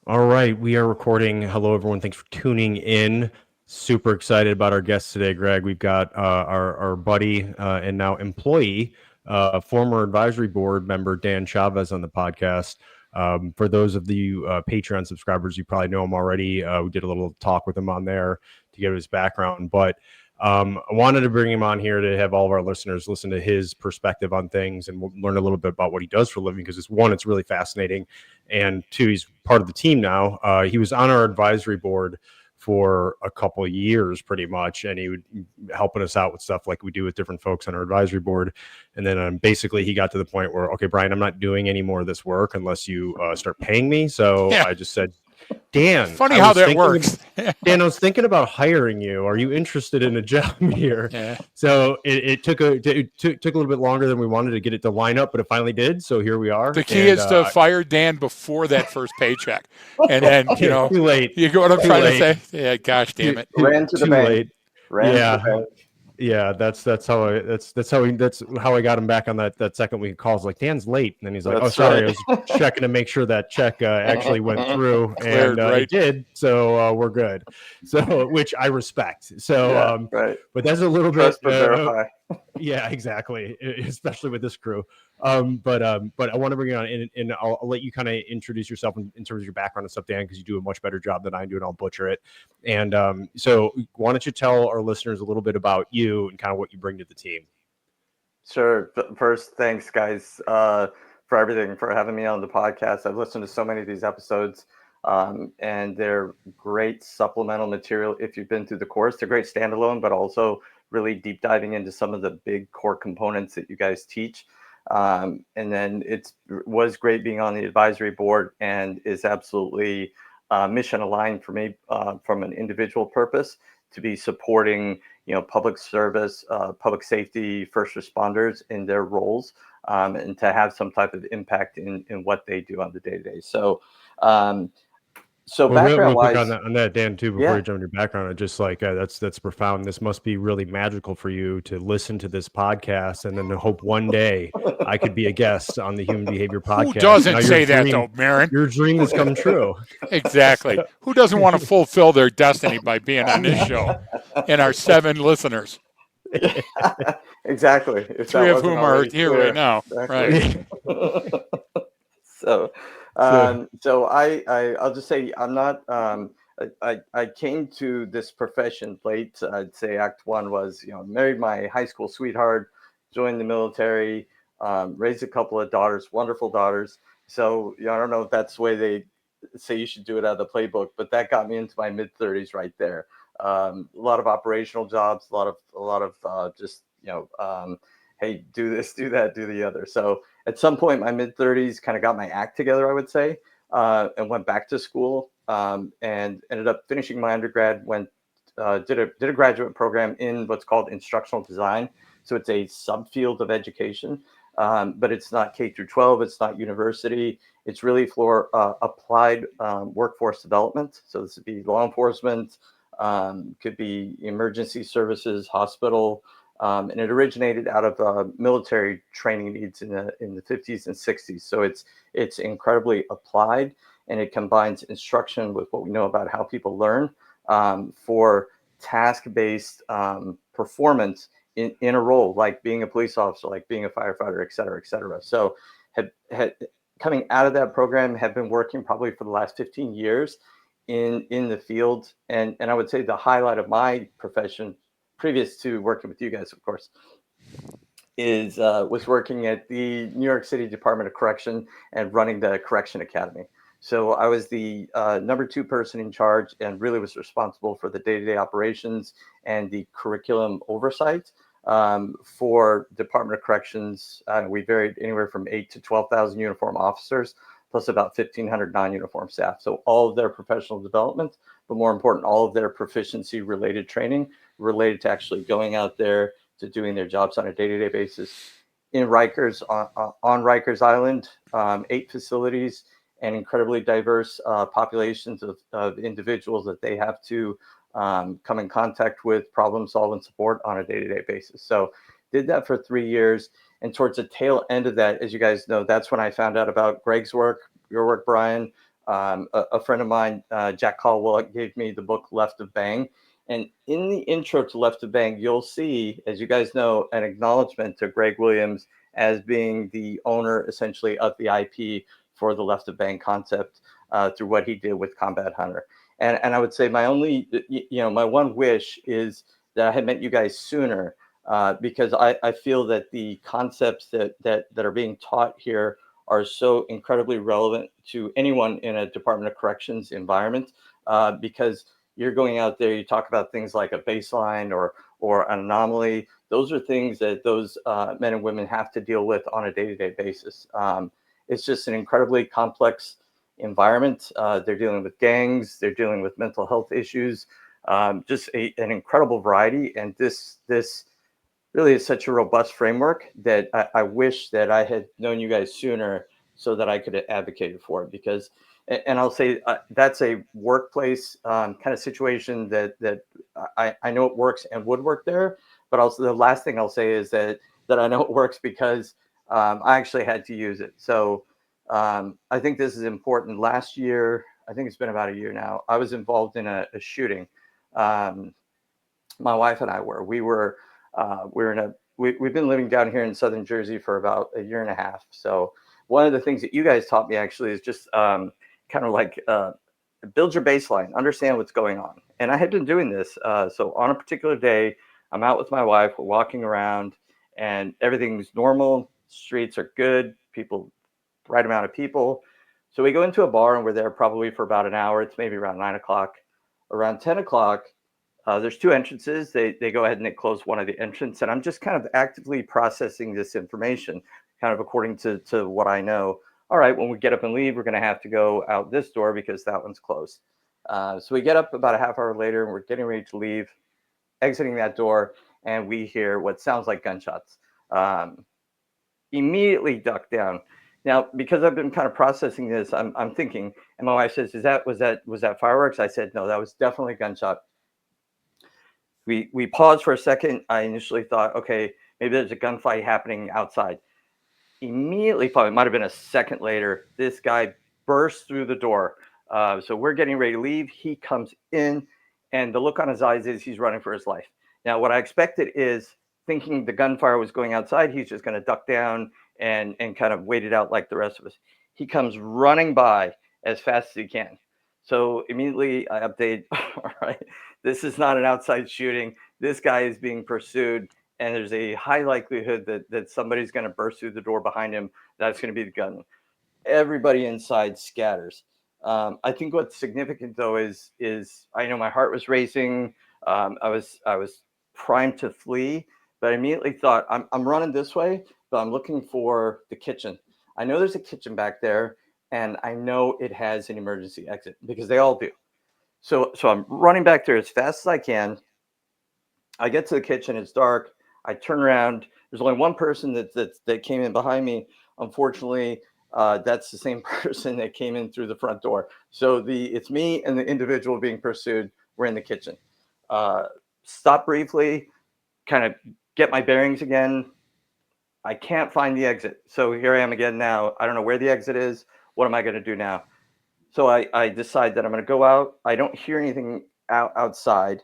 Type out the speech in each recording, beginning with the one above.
All right, we are recording. Hello, everyone. Thanks for tuning in. Super excited about our guest today, Greg. We've got our buddy and now employee, former advisory board member Dan Chavez on the podcast. For those of the Patreon subscribers, you probably know him already. We did a little talk with him on there to get his background, but I wanted to bring him on here to have all of our listeners listen to his perspective on things and we'll learn a little bit about what he does for a living because it's really fascinating. And two, he's part of the team now. He was on our advisory board for a couple of years pretty much, and he would helping us out with stuff like we do with different folks on our advisory board. And then basically he got to the point where, okay, Brian, I'm not doing any more of this work unless you start paying me. So Yeah. I just said, Dan, Funny how that works. Dan, I was thinking about hiring you. Are you interested in a job here? Yeah. So it took a little bit longer than we wanted to get it to line up, but it finally did. So here we are. The key is to fire Dan before that first paycheck, and then too late. You get what I'm trying late. to say? Yeah, gosh damn it. Ran to the bank. Yeah, that's how I got him back on that second week of calls. Like, Dan's late, and then he's like, "Oh, sorry, I was checking to make sure that check actually went through, and it did, so we're good." So, which I respect. So, but that's a little bit. Yeah, exactly, especially with this crew. But I want to bring you on, and I'll let you kind of introduce yourself in terms of your background and stuff, Dan, because you do a much better job than I do, and I'll butcher it. And so why don't you tell our listeners a little bit about you and kind of what you bring to the team? Sure. First, thanks, guys, for everything, for having me on the podcast. I've listened to so many of these episodes, and they're great supplemental material if you've been through the course. They're great standalone, but also really deep diving into some of the big core components that you guys teach. And then it was great being on the advisory board and is absolutely mission aligned for me from an individual purpose to be supporting, public service, public safety, first responders in their roles, and to have some type of impact in what they do on the day-to-day. So background-wise, on that, Dan, too, before you jump into your background, just like that's profound. This must be really magical for you to listen to this podcast and then to hope one day I could be a guest on the Human Behavior Podcast. Who doesn't say that, though, Marin? Your dream has come true. Exactly. Who doesn't want to fulfill their destiny by being on this show and our 7 listeners? Exactly. 3 of whom are here right now. Exactly. Right. So I'll just say I'm not. I came to this profession late. I'd say Act 1 was, married my high school sweetheart, joined the military, raised a couple of daughters, wonderful daughters. So I don't know if that's the way they say you should do it out of the playbook, but that got me into my mid-30s right there. A lot of operational jobs, a lot of just hey, do this, do that, do the other. So at some point, my mid-30s kind of got my act together, I would say, and went back to school and ended up finishing my undergrad. Did a graduate program in what's called instructional design. So it's a subfield of education, but it's not K through 12. It's not university. It's really for applied workforce development. So this would be law enforcement, could be emergency services, hospital. And it originated out of military training needs in the 50s and 60s. So it's incredibly applied, and it combines instruction with what we know about how people learn for task-based performance in a role, like being a police officer, like being a firefighter, et cetera, et cetera. So coming out of that program, have been working probably for the last 15 years in the field. And I would say the highlight of my profession, previous to working with you guys, of course, was working at the New York City Department of Correction and running the Correction Academy. So I was the number 2 person in charge and really was responsible for the day-to-day operations and the curriculum oversight for Department of Corrections. We varied anywhere from 8,000 to 12,000 uniform officers, plus about 1,500 non-uniform staff. So all of their professional development, but more important, all of their proficiency-related training related to actually going out there to doing their jobs on a day-to-day basis. In Rikers, on Rikers Island, 8 facilities and incredibly diverse populations of individuals that they have to come in contact with, problem solve, and support on a day-to-day basis. So did that for 3 years. And towards the tail end of that, as you guys know, that's when I found out about Greg's work, your work, Brian, A friend of mine, Jack Caldwell, gave me the book Left of Bang. And in the intro to Left of Bang, you'll see, as you guys know, an acknowledgement to Greg Williams as being the owner, essentially, of the IP for the Left of Bang concept through what he did with Combat Hunter. And I would say my one wish is that I had met you guys sooner, because I feel that the concepts that are being taught here are so incredibly relevant to anyone in a Department of Corrections environment, because you're going out there, you talk about things like a baseline or an anomaly. Those are things that those men and women have to deal with on a day-to-day basis. It's just an incredibly complex environment. They're dealing with gangs, they're dealing with mental health issues, just an incredible variety. And this really is such a robust framework that I wish that I had known you guys sooner so that I could have advocated for it. Because, and I'll say that's a workplace kind of situation that I know it works and would work there. But also the last thing I'll say is that I know it works because I actually had to use it. So I think this is important. Last year, I think it's been about a year now, I was involved in a shooting. My wife and I we've been living down here in Southern Jersey for about a year and a half. So one of the things that you guys taught me actually is just kind of like build your baseline, understand what's going on. And I had been doing this. So on a particular day, I'm out with my wife, we're walking around and everything's normal. Streets are good, right amount of people. So we go into a bar and we're there probably for about an hour. It's maybe around 9 o'clock. Around 10 o'clock, there's two entrances. They go ahead and they close one of the entrance. And I'm just kind of actively processing this information, kind of according to what I know. All right, when we get up and leave, we're going to have to go out this door because that one's closed. So we get up about a half hour later and we're getting ready to leave, exiting that door, and we hear what sounds like gunshots. Immediately duck down. Now, because I've been kind of processing this, I'm thinking, and my wife says, was that fireworks? I said, no, that was definitely a gunshot. We paused for a second. I initially thought, okay, maybe there's a gunfight happening outside. Immediately, probably might have been a second later, this guy bursts through the door. So we're getting ready to leave. He comes in, and the look on his eyes is he's running for his life. Now, what I expected is, thinking the gunfire was going outside, he's just going to duck down and kind of wait it out like the rest of us. He comes running by as fast as he can. So immediately I update, all right, this is not an outside shooting. This guy is being pursued, and there's a high likelihood that somebody's going to burst through the door behind him. That's going to be the gun. Everybody inside scatters. I think what's significant though is I know my heart was racing. I was primed to flee, but I immediately thought I'm running this way, but I'm looking for the kitchen. I know there's a kitchen back there, and I know it has an emergency exit because they all do. So I'm running back there as fast as I can. I get to the kitchen. It's dark. I turn around. There's only one person that came in behind me. Unfortunately, that's the same person that came in through the front door. So it's me and the individual being pursued. We're in the kitchen. Stop briefly, kind of get my bearings again. I can't find the exit. So here I am again now. I don't know where the exit is. What am I going to do now? So I decide that I'm going to go out. I don't hear anything outside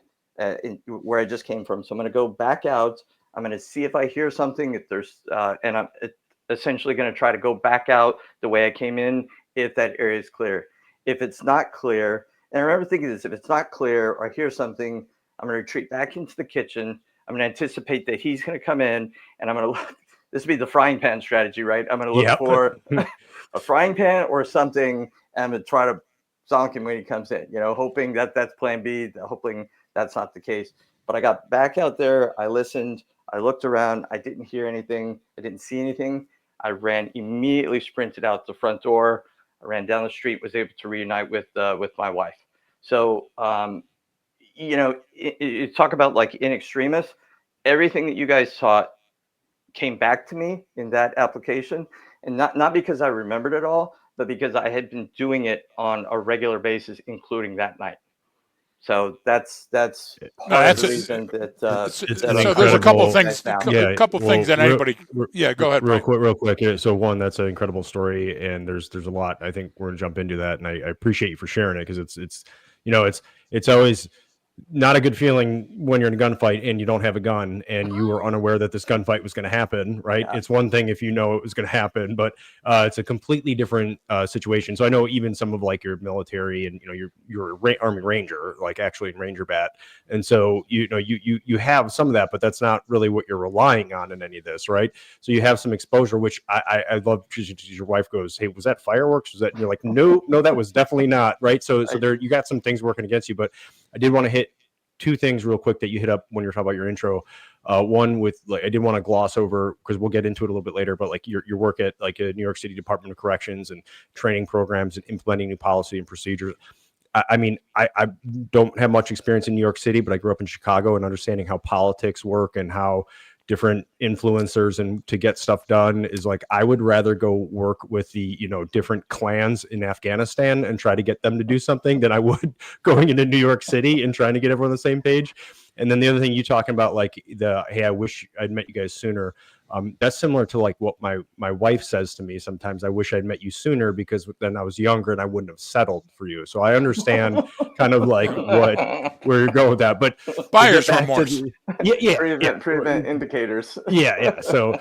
where I just came from. So I'm going to go back out. I'm going to see if I hear something. If there's, and I'm essentially going to try to go back out the way I came in if that area is clear. If it's not clear, and I remember thinking this, if it's not clear or I hear something, I'm going to retreat back into the kitchen. I'm going to anticipate that he's going to come in, and I'm going to look. This would be the frying pan strategy, right? I'm going to look for a frying pan or something, and I'm going to try to zonk him when he comes in, hoping that that's plan B, hoping that's not the case. But I got back out there. I listened. I looked around. I didn't hear anything. I didn't see anything. I ran, immediately sprinted out the front door. I ran down the street, was able to reunite with my wife. So, you talk about like in extremis, everything that you guys taught came back to me in that application, and not because I remembered it all, but because I had been doing it on a regular basis, including that night. So that's No, part of that's the reason that It's that an I'm so there's a couple incredible- things, now. Yeah, couple things that anybody. Yeah, go ahead, real Brian. quick. So one, that's an incredible story, and there's a lot. I think we're gonna jump into that, and I appreciate you for sharing it, because it's it's always not a good feeling when you're in a gunfight and you don't have a gun and you were unaware that this gunfight was going to happen, right? Yeah. It's one thing if you know it was going to happen, but it's a completely different situation. So I know even some of like your military and you're Army Ranger, like actually in Ranger Bat, and so you have some of that, but that's not really what you're relying on in any of this, right? So you have some exposure, which I love. Your wife goes, "Hey, was that fireworks? Was that?" And you're like, "No, that was definitely not." Right? So there you got some things working against you, but I did want to hit two things real quick that you hit up when you were talking about your intro. One with, like, I did want to gloss over, because we'll get into it a little bit later, but like your work at like a New York City Department of Corrections and training programs and implementing new policy and procedures. I mean, I don't have much experience in New York City, but I grew up in Chicago, and understanding how politics work and how different influencers and to get stuff done is like, I would rather go work with the different clans in Afghanistan and try to get them to do something than I would going into New York City and trying to get everyone on the same page. And then the other thing you talking about, like hey, I wish I'd met you guys sooner. That's similar to like what my wife says to me sometimes. I wish I'd met you sooner, because then I was younger and I wouldn't have settled for you. So I understand kind of like where you're going with that. But Buyer's remorse. Prevent indicators. Yeah. So,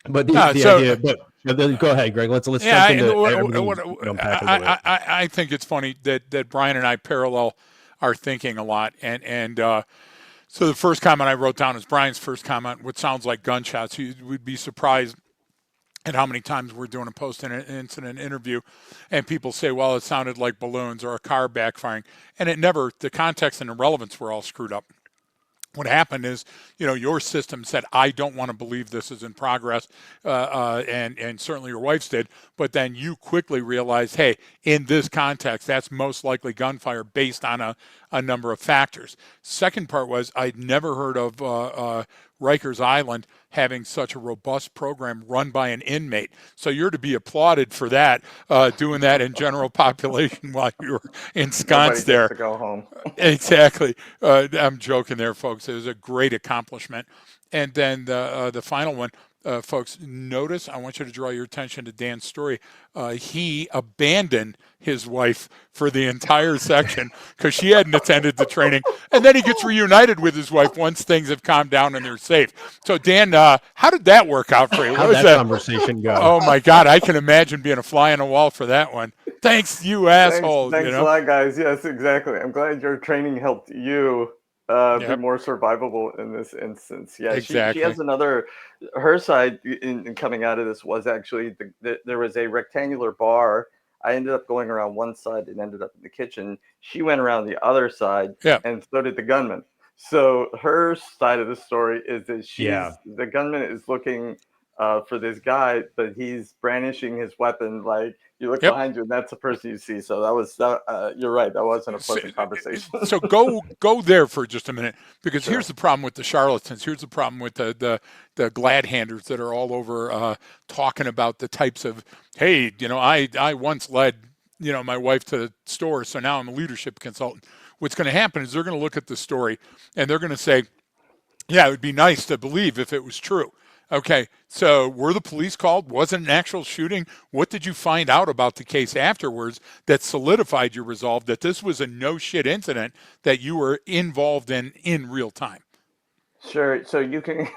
but the so, idea, but go ahead, Greg. Let's yeah, jump into unpack a little bit. I think it's funny that Brian and I parallel our thinking a lot, and so the first comment I wrote down is Brian's first comment, what sounds like gunshots. You would be surprised at how many times we're doing a post-incident interview and people say, well, it sounded like balloons or a car backfiring. And the context and the relevance were all screwed up. What happened is, your system said, I don't want to believe this is in progress, and certainly your wife's did, but then you quickly realized, hey, in this context, that's most likely gunfire based on a number of factors. Second part was, I'd never heard of Rikers Island having such a robust program run by an inmate. So you're to be applauded for that, doing that in general population while you were ensconced there. To go home. Exactly. I'm joking there, folks. It was a great accomplishment. And then the final one, folks, notice, I want you to draw your attention to Dan's story. He abandoned his wife for the entire section because she hadn't attended the training. And then he gets reunited with his wife once things have calmed down and they're safe. So, Dan, how did that work out for you? How did that conversation go? Oh, my God. I can imagine being a fly on the wall for that one. Thanks, you asshole. Thanks a lot, guys. Yes, exactly. I'm glad your training helped you be more survivable in this instance. Yeah, exactly. She has her side in coming out of this was actually there was a rectangular bar. I ended up going around one side and ended up in the kitchen. She went around the other side, and so did the gunman. So her side of the story is that the gunman is looking for this guy, but he's brandishing his weapon. Like, you look behind you, and that's the person you see. So that was you're right. That wasn't a pleasant conversation. So go there for just a minute, because here's the problem with the charlatans. Here's the problem with the glad handers that are all over talking about the types of, hey, I once led my wife to the store, so now I'm a leadership consultant. What's going to happen is they're going to look at the story and they're going to say, yeah, it would be nice to believe if it was true. Okay, so were the police called? Was it an actual shooting? What did you find out about the case afterwards that solidified your resolve that this was a no-shit incident that you were involved in real time? Sure. So you can,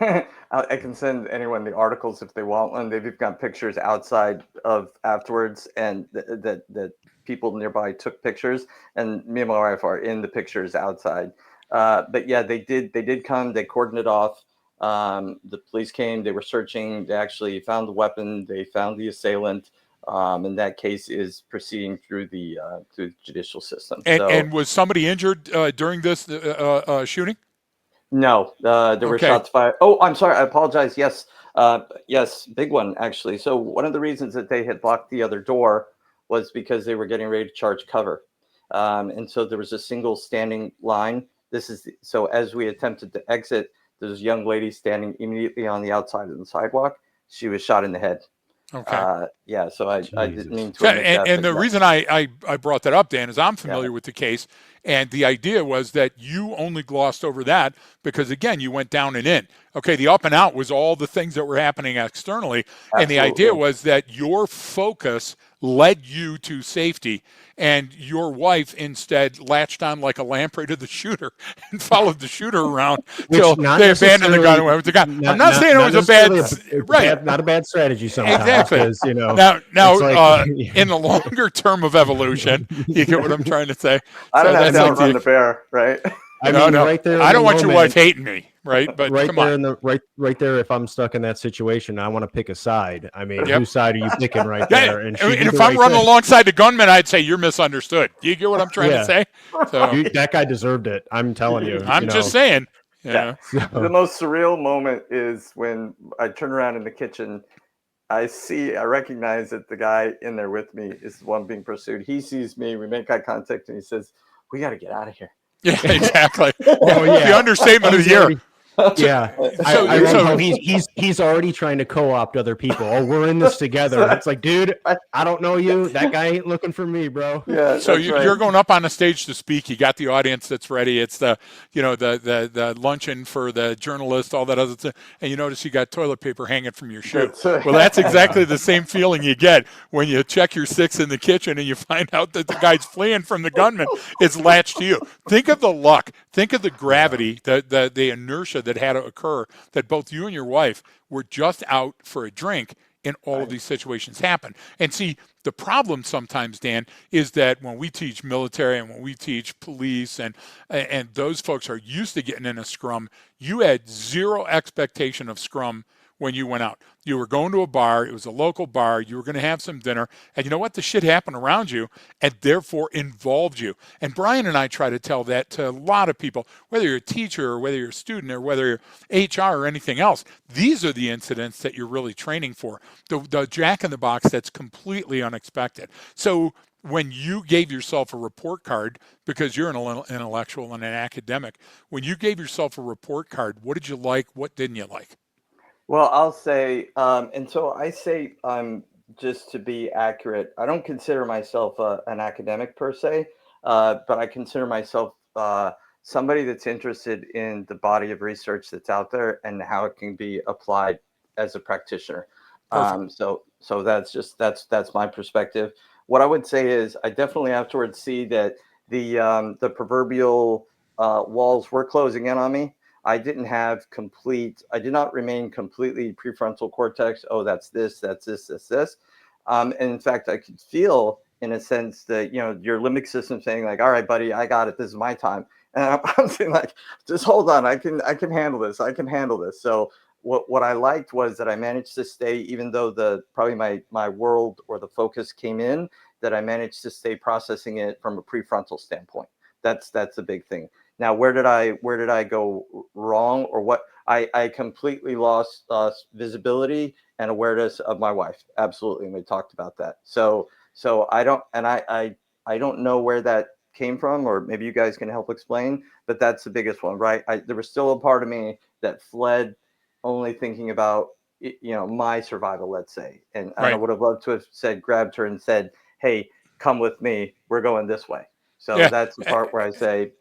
I can send anyone the articles if they want one. They've got pictures outside of afterwards, and that people nearby took pictures, and me and my wife are in the pictures outside. But yeah, they did come. They cordoned it off. The police came, they were searching, they actually found the weapon, they found the assailant, and that case is proceeding through the judicial system. And was somebody injured during this shooting? No, there were shots fired. Oh, I'm sorry, I apologize. Yes, big one, actually. So one of the reasons that they had blocked the other door was because they were getting ready to charge cover. And so there was a single standing line. So as we attempted to exit, there's a young lady standing immediately on the outside of the sidewalk. She was shot in the head. Okay. So I didn't mean to. And the reason I brought that up, Dan, is I'm familiar with the case, And the idea was that you only glossed over that because, again, you went down and in. Okay, the up and out was all the things that were happening externally. And the idea was that your focus led you to safety, and your wife instead latched on like a lamprey to the shooter and followed the shooter around till they abandoned the gun and went with the gun. I'm not saying it was a bad, not a bad strategy sometimes. Exactly. Because, you know, now like, in the longer term of evolution, you get what I'm trying to say. I don't have to like outrun the bear, right? I mean, right there. I don't want your wife hating me, right? But right come there on. right there. If I'm stuck in that situation, I want to pick a side. I mean, whose side are you picking right Yeah, there? And if I'm running alongside the gunman, I'd say you're misunderstood. You get what I'm trying to say? So that guy deserved it. I'm telling you. I'm just saying. Yeah. The most surreal moment is when I turn around in the kitchen. I recognize that the guy in there with me is the one being pursued. He sees me. We make eye contact, and he says, "We got to get out of here." Yeah, exactly. The understatement of the year. Yeah, I love how he's already trying to co-opt other people. Oh, we're in this together. It's like, dude, I don't know you. That guy ain't looking for me, bro. Yeah. So you're going up on the stage to speak. You got the audience that's ready. It's the luncheon for the journalist, all that other stuff, and you notice you got toilet paper hanging from your shoe. Well, that's exactly the same feeling you get when you check your six in the kitchen and you find out that the guy's fleeing from the gunman is latched to you. Think of the luck. Think of the gravity, the inertia that had to occur, that both you and your wife were just out for a drink and all of these situations happen. And see, the problem sometimes, Dan, is that when we teach military and when we teach police and those folks are used to getting in a scrum, you had zero expectation of scrum when you went out. You were going to a bar, it was a local bar, you were going to have some dinner, and you know what? The shit happened around you and therefore involved you. And Brian and I try to tell that to a lot of people, whether you're a teacher or whether you're a student or whether you're HR or anything else. These are the incidents that you're really training for. The jack in the box that's completely unexpected. So when you gave yourself a report card, because you're an intellectual and an academic, when you gave yourself a report card, what did you like? What didn't you like? Well, I'll say, and so I say, just to be accurate, I don't consider myself an academic per se, but I consider myself somebody that's interested in the body of research that's out there and how it can be applied as a practitioner. So that's my perspective. What I would say is I definitely afterwards see that the proverbial walls were closing in on me. I did not remain completely prefrontal cortex. Oh, that's this. And in fact, I could feel in a sense that, your limbic system saying like, all right, buddy, I got it. This is my time. And I'm saying like, just hold on. I can handle this. So what I liked was that I managed to stay, even though probably my world or the focus came in, that I managed to stay processing it from a prefrontal standpoint. That's a big thing. Now, where did I go wrong, or what? I completely lost visibility and awareness of my wife. Absolutely, and we talked about that. So I don't know where that came from, or maybe you guys can help explain. But that's the biggest one, right? There was still a part of me that fled, only thinking about my survival, let's say. And I would have loved to have grabbed her and said, "Hey, come with me. We're going this way." So that's the part where I say,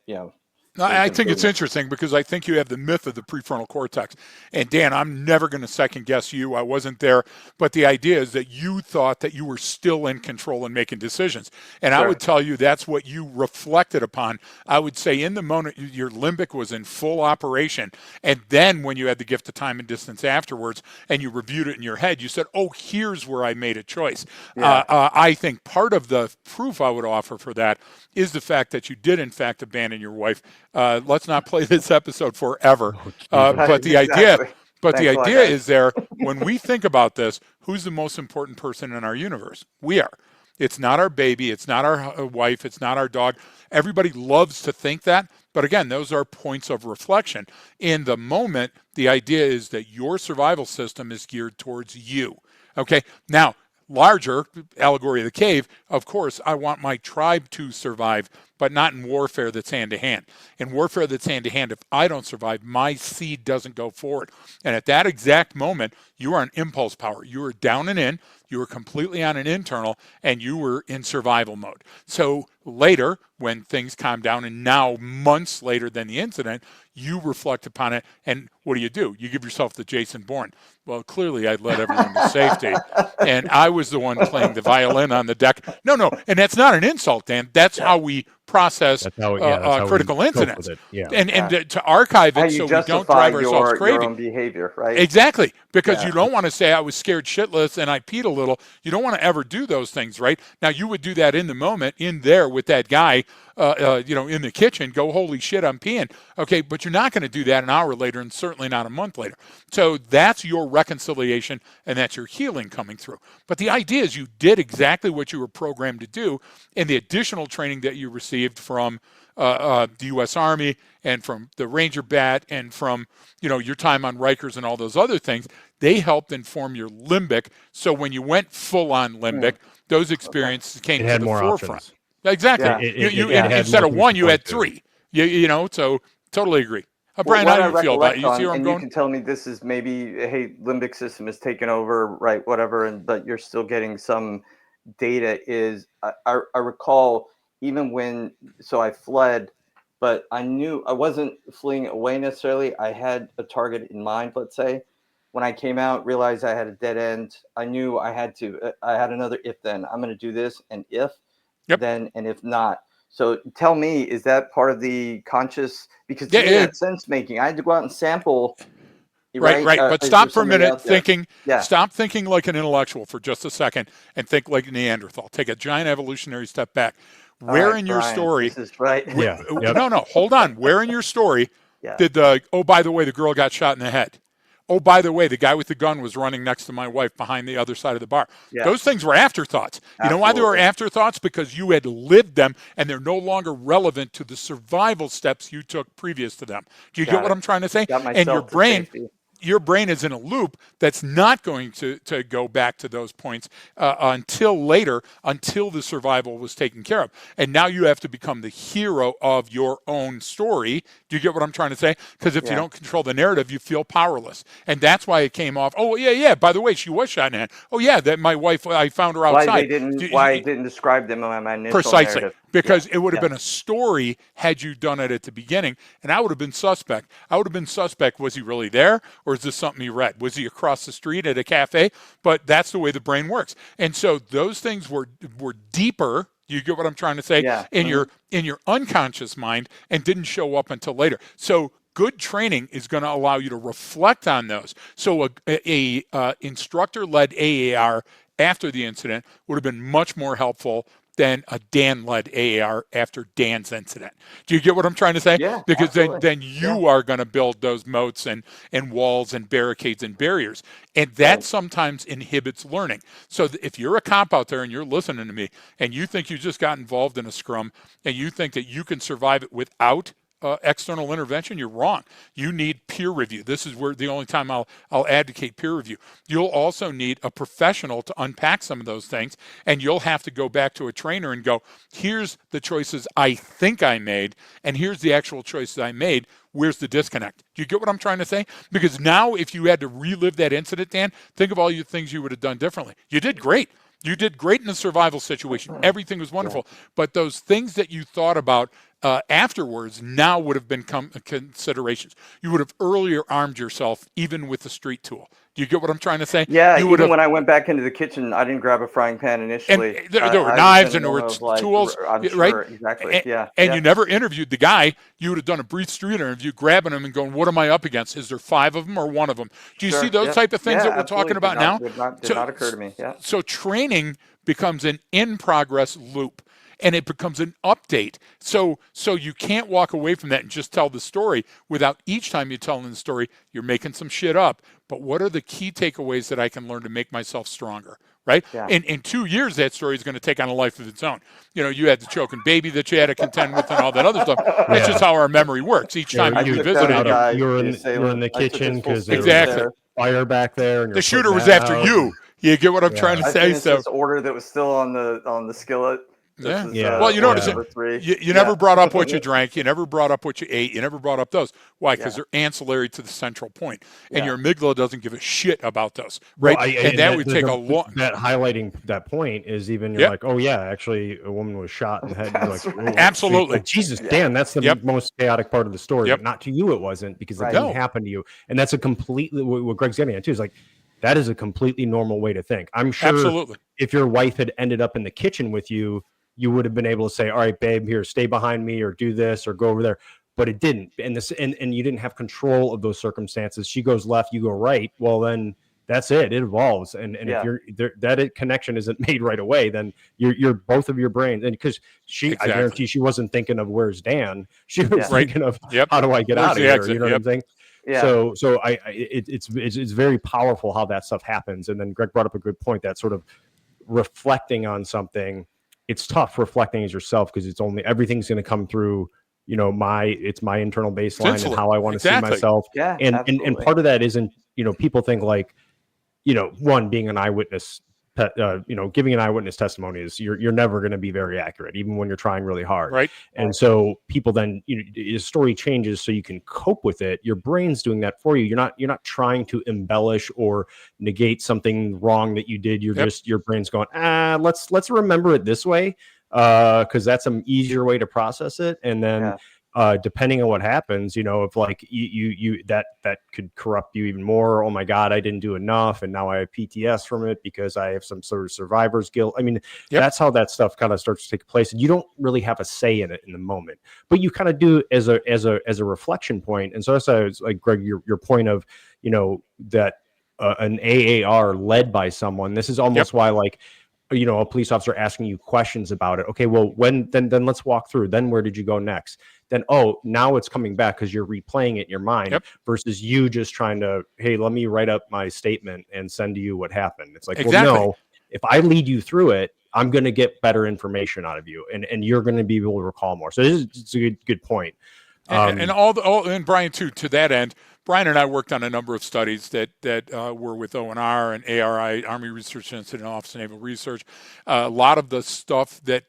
I think it's interesting because I think you have the myth of the prefrontal cortex. And Dan, I'm never going to second guess you. I wasn't there. But the idea is that you thought that you were still in control and making decisions. And I would tell you that's what you reflected upon. I would say in the moment, your limbic was in full operation. And then when you had the gift of time and distance afterwards and you reviewed it in your head, you said, oh, here's where I made a choice. I think part of the proof I would offer for that is the fact that you did, in fact, abandon your wife. Let's not play this episode forever. But the idea is there, when we think about this, who's the most important person in our universe? We are. It's not our baby. It's not our wife. It's not our dog. Everybody loves to think that. But again, those are points of reflection. In the moment, the idea is that your survival system is geared towards you. Okay. Now, larger allegory of the cave, of course, I want my tribe to survive, but not in warfare that's hand-to-hand. In warfare that's hand-to-hand, if I don't survive, my seed doesn't go forward. And at that exact moment, you are on impulse power. You are down and in. You were completely on an internal, and you were in survival mode. So later, when things calm down, and now months later than the incident, you reflect upon it, and what do? You give yourself the Jason Bourne. Well, clearly I'd led everyone to safety, and I was the one playing the violin on the deck. No, and that's not an insult, Dan. That's how we process critical incidents. And to archive it so we don't drive ourselves crazy. Your own behavior, right? Exactly, because you don't want to say I was scared shitless and I peed a little. You don't want to ever do those things, right? Now, you would do that in the moment, in there with that guy, in the kitchen, go, holy shit, I'm peeing. Okay, but you're not going to do that an hour later and certainly not a month later. So that's your reconciliation and that's your healing coming through. But the idea is you did exactly what you were programmed to do, and the additional training that you received from the U.S. Army and from the Ranger Bat and from, your time on Rikers and all those other things, they helped inform your limbic. So when you went full on limbic, those experiences came to the forefront. Options. Exactly. Yeah. Instead of one, you had three. So totally agree. Brian, how do you feel about it? You see where I'm going? You can tell me this is maybe, hey, limbic system is taken over, right? Whatever, but you're still getting some data. I recall even so I fled, but I knew I wasn't fleeing away necessarily. I had a target in mind, let's say. When I came out, realized I had a dead end. I knew I had another if then. I'm going to do this, and if then, and if not. So tell me, is that part of the conscious? Because that's sense making. I had to go out and sample. Right. But stop for a minute thinking. Stop thinking like an intellectual for just a second and think like Neanderthal. Take a giant evolutionary step back. Where in your story? This is right. No. Hold on. Where in your story did by the way, the girl got shot in the head? Oh, by the way, the guy with the gun was running next to my wife behind the other side of the bar. Yeah. Those things were afterthoughts. Absolutely. You know why they were afterthoughts? Because you had lived them, and they're no longer relevant to the survival steps you took previous to them. Do you get what I'm trying to say? And your brain is in a loop that's not going to go back to those points until later, until the survival was taken care of. And now you have to become the hero of your own story. Do you get what I'm trying to say? Because if you don't control the narrative, you feel powerless. And that's why it came off. Oh, yeah. By the way, she was shot in the head. Oh, yeah, that my wife, I found her outside. Why I didn't describe them in my initial narrative. Because it would have been a story had you done it at the beginning, and I would have been suspect. Was he really there, or is this something he read? Was he across the street at a cafe? But that's the way the brain works. And so those things were deeper. You get what I'm trying to say? Yeah. In your unconscious mind, and didn't show up until later. So good training is going to allow you to reflect on those. So a instructor-led AAR after the incident would have been much more helpful than a Dan-led AAR after Dan's incident. Do you get what I'm trying to say? Yeah, because then you are going to build those moats and walls and barricades and barriers. And that sometimes inhibits learning. So if you're a cop out there and you're listening to me and you think you just got involved in a scrum and you think that you can survive it without external intervention, you're wrong. You need peer review. This is where the only time I'll advocate peer review. You'll also need a professional to unpack some of those things, and you'll have to go back to a trainer and go, here's the choices I think I made, and here's the actual choices I made. Where's the disconnect? Do you get what I'm trying to say? Because now if you had to relive that incident, Dan, think of all the things you would have done differently. You did great. You did great in the survival situation. Everything was wonderful. But those things that you thought about afterwards now would have been considerations. You would have earlier armed yourself even with the street tool. Do you get what I'm trying to say? Yeah, even when I went back into the kitchen, I didn't grab a frying pan initially. And there were knives and there were tools, right? Sure, exactly, And you never interviewed the guy. You would have done a brief street interview, grabbing him and going, what am I up against? Is there 5 of them or 1 of them? Do you see those type of things that we're talking about now? Did not occur to me, yeah. So training becomes an in-progress loop. And it becomes an update. So you can't walk away from that and just tell the story without each time you're telling the story, you're making some shit up. But what are the key takeaways that I can learn to make myself stronger, right? Yeah. In 2 years, that story is going to take on a life of its own. You had the choking baby that you had to contend with and all that other stuff. That's just how our memory works. Each time you revisit it. You're in the kitchen because exactly. Fire back there. And the shooter was after you. You get what I'm trying to say? So this order that was still on the skillet. This Yeah. is Yeah. Well, you notice number 3. you never brought up what you drank. You never brought up what you ate. You never brought up those. Why? Because Yeah. they're ancillary to the central point. And Yeah. your amygdala doesn't give a shit about those, Well, right? And that would there's take a long... that highlighting that point is even you're Yep. like, oh yeah, actually a woman was shot in the head. You're like, That's right. "Whoa." Absolutely. Like, Jesus, Yeah. Dan, that's the Yep. most chaotic part of the story, Yep. but not to you. It wasn't because it Right. didn't No. happen to you, and that's a completely what Greg's getting at too. Is like that is a completely normal way to think. I'm sure Absolutely. if your wife had ended up in the kitchen with you, you would have been able to say, all right, babe, here, stay behind me or do this or go over there. But it didn't. And and you didn't have control of those circumstances. She goes left, you go right. Well, then that's it. It evolves. And if Yeah. you're that connection isn't made right away, then you're both of your brains. And because I guarantee she wasn't thinking of where's Dan. She was Yeah. thinking of Yep. how do I get Where's out of the here? exit? You know what I'm saying? Yeah. So it's very powerful how that stuff happens. And then Greg brought up a good point, that sort of reflecting on something. It's tough reflecting as yourself because it's only everything's going to come through, you know, it's my internal baseline and how I want to see myself. Yeah. And Absolutely. part of that isn't, you know, people think like, you know, one, being an eyewitness, you know, giving an eyewitness testimony is you're never going to be very accurate, even when you're trying really hard. Right. And so people then, you know, the story changes so you can cope with it. Your brain's doing that for you. You're not trying to embellish or negate something wrong that you did. You're just, your brain's going, let's remember it this way. Because that's an easier way to process it. And then depending on what happens, you know, if like you that could corrupt you even more. Oh my God, I didn't do enough, and now I have PTS from it because I have some sort of survivor's guilt. I mean, that's how that stuff kind of starts to take place, and you don't really have a say in it in the moment, but you kind of do as a reflection point. And so that's like Greg, your point of, you know, that an AAR led by someone. This is almost why, like, you know, a police officer asking you questions about it. Okay, well, then let's walk through. Then where did you go next? Then, oh, now it's coming back because you're replaying it in your mind versus you just trying to, hey, let me write up my statement and send to you what happened. It's like, well, no, if I lead you through it, I'm going to get better information out of you, and you're going to be able to recall more. So it's a good point. And Brian too, to that end, Brian and I worked on a number of studies that were with ONR and ARI, Army Research Institute, Office of Naval Research. A lot of the stuff that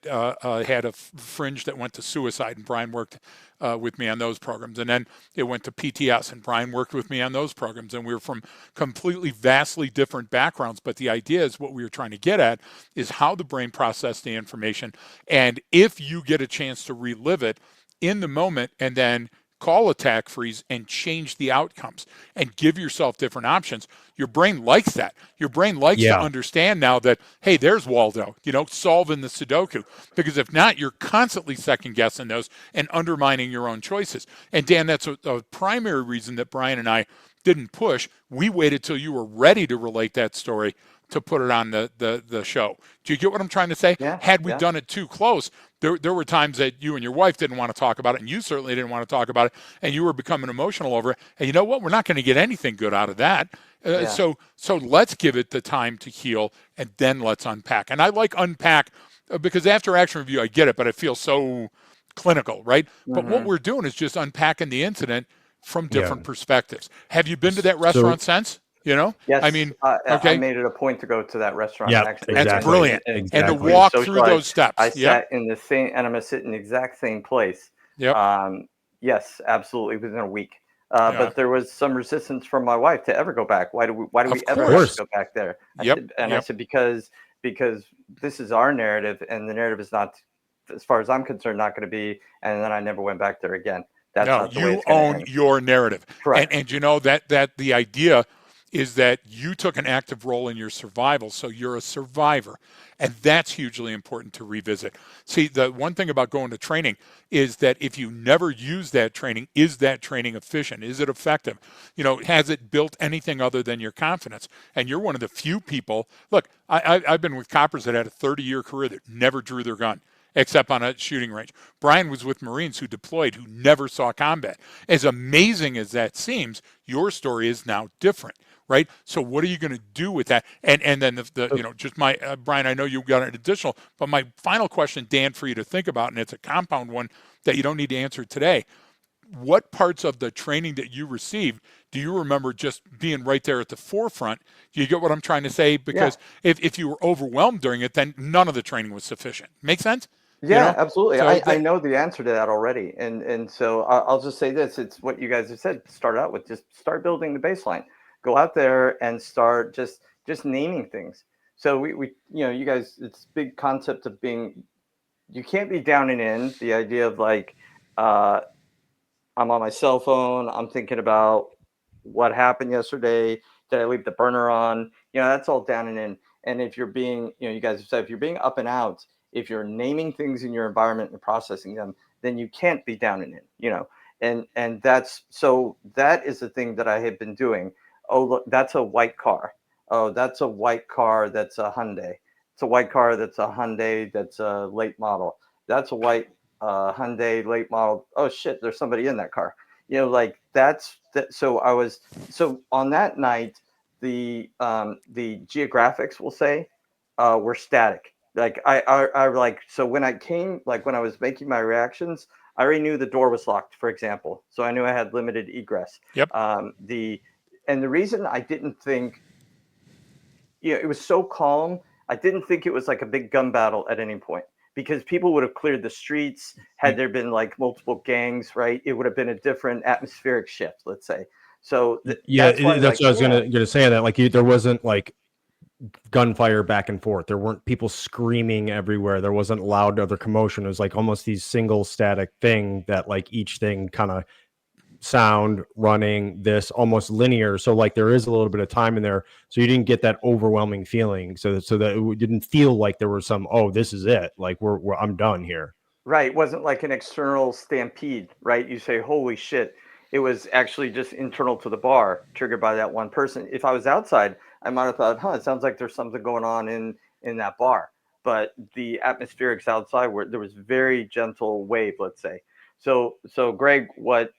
had a fringe that went to suicide, and Brian worked with me on those programs. And then it went to PTS, and Brian worked with me on those programs. And we were from completely, vastly different backgrounds. But the idea is what we were trying to get at is how the brain processed the information. And if you get a chance to relive it in the moment and then call attack freeze and change the outcomes and give yourself different options, your brain likes that. Your brain likes to understand now that, hey, there's Waldo, you know, solving the Sudoku. Because if not, you're constantly second guessing those and undermining your own choices. And Dan, that's a primary reason that Brian and I didn't push. We waited till you were ready to relate that story to put it on the show. Do you get what I'm trying to say? Yeah, Had we done it too close, there were times that you and your wife didn't want to talk about it, and you certainly didn't want to talk about it, and you were becoming emotional over it. And you know what? We're not going to get anything good out of that. So let's give it the time to heal, and then let's unpack. And I like unpack because after action review, I get it, but it feels so clinical, right? But what we're doing is just unpacking the incident from different perspectives. Have you been to that restaurant since? You know, yes, I mean, I made it a point to go to that restaurant. Yeah, actually, that's brilliant. And to walk through those steps. I sat in the same, and I'm gonna sit in the exact same place. Yes, absolutely, within a week. But there was some resistance from my wife to ever go back. Why do we ever have to go back there? I said because this is our narrative, and the narrative is not, as far as I'm concerned, not going to be. And then I never went back there again. That's not the way you it's gonna own end. your narrative. Correct. And you know that the idea is that you took an active role in your survival, so you're a survivor. And that's hugely important to revisit. See, the one thing about going to training is that if you never use that training, is that training efficient? Is it effective? You know, has it built anything other than your confidence? And you're one of the few people, look, I've been with coppers that had a 30-year career that never drew their gun, except on a shooting range. Brian was with Marines who deployed, who never saw combat. As amazing as that seems, your story is now different. Right. So what are you going to do with that? And then you know, just my Brian, I know you've got an additional, but my final question, Dan, for you to think about, and it's a compound one that you don't need to answer today. What parts of the training that you received do you remember just being right there at the forefront? Do you get what I'm trying to say? Because if you were overwhelmed during it, then none of the training was sufficient. Make sense? Yeah, absolutely. So I know the answer to that already, and so I'll just say this: it's what you guys have said. Start out with just start building the baseline. Go out there and start just naming things. So we you guys, it's big concept of being. You can't be down and in. The idea of like, uh, I'm on my cell phone. I'm thinking about what happened yesterday. Did I leave the burner on? That's all down and in. And if you're being, you guys have said, if you're being up and out, if you're naming things in your environment and processing them, then you can't be down and in. And that is the thing that I have been doing. Oh, look, that's a white car. Oh, that's a white car. That's a Hyundai. It's a white car. That's a Hyundai. That's a late model. That's a white Hyundai late model. Oh shit, there's somebody in that car. Like that's that. So on that night, the geographics will say were static. Like I like so when I came, like when I was making my reactions, I already knew the door was locked, for example. So I knew I had limited egress. Yep. The reason I didn't think, it was so calm. I didn't think it was like a big gun battle at any point, because people would have cleared the streets. Had there been like multiple gangs, right? It would have been a different atmospheric shift, let's say. So Yeah, that's why, that's like, what I was yeah, gonna say. That like there wasn't like gunfire back and forth. There weren't people screaming everywhere. There wasn't loud other commotion. It was like almost these single static thing that like each thing kind of sound running this almost linear. So like there is a little bit of time in there. So you didn't get that overwhelming feeling. So that it didn't feel like there was some, oh, this is it. Like I'm done here. right. It wasn't like an external stampede, right? You say, holy shit. It was actually just internal to the bar, triggered by that one person. If I was outside, I might have thought, it sounds like there's something going on in that bar. But the atmospherics outside, where there was very gentle wave, let's say. So Greg, what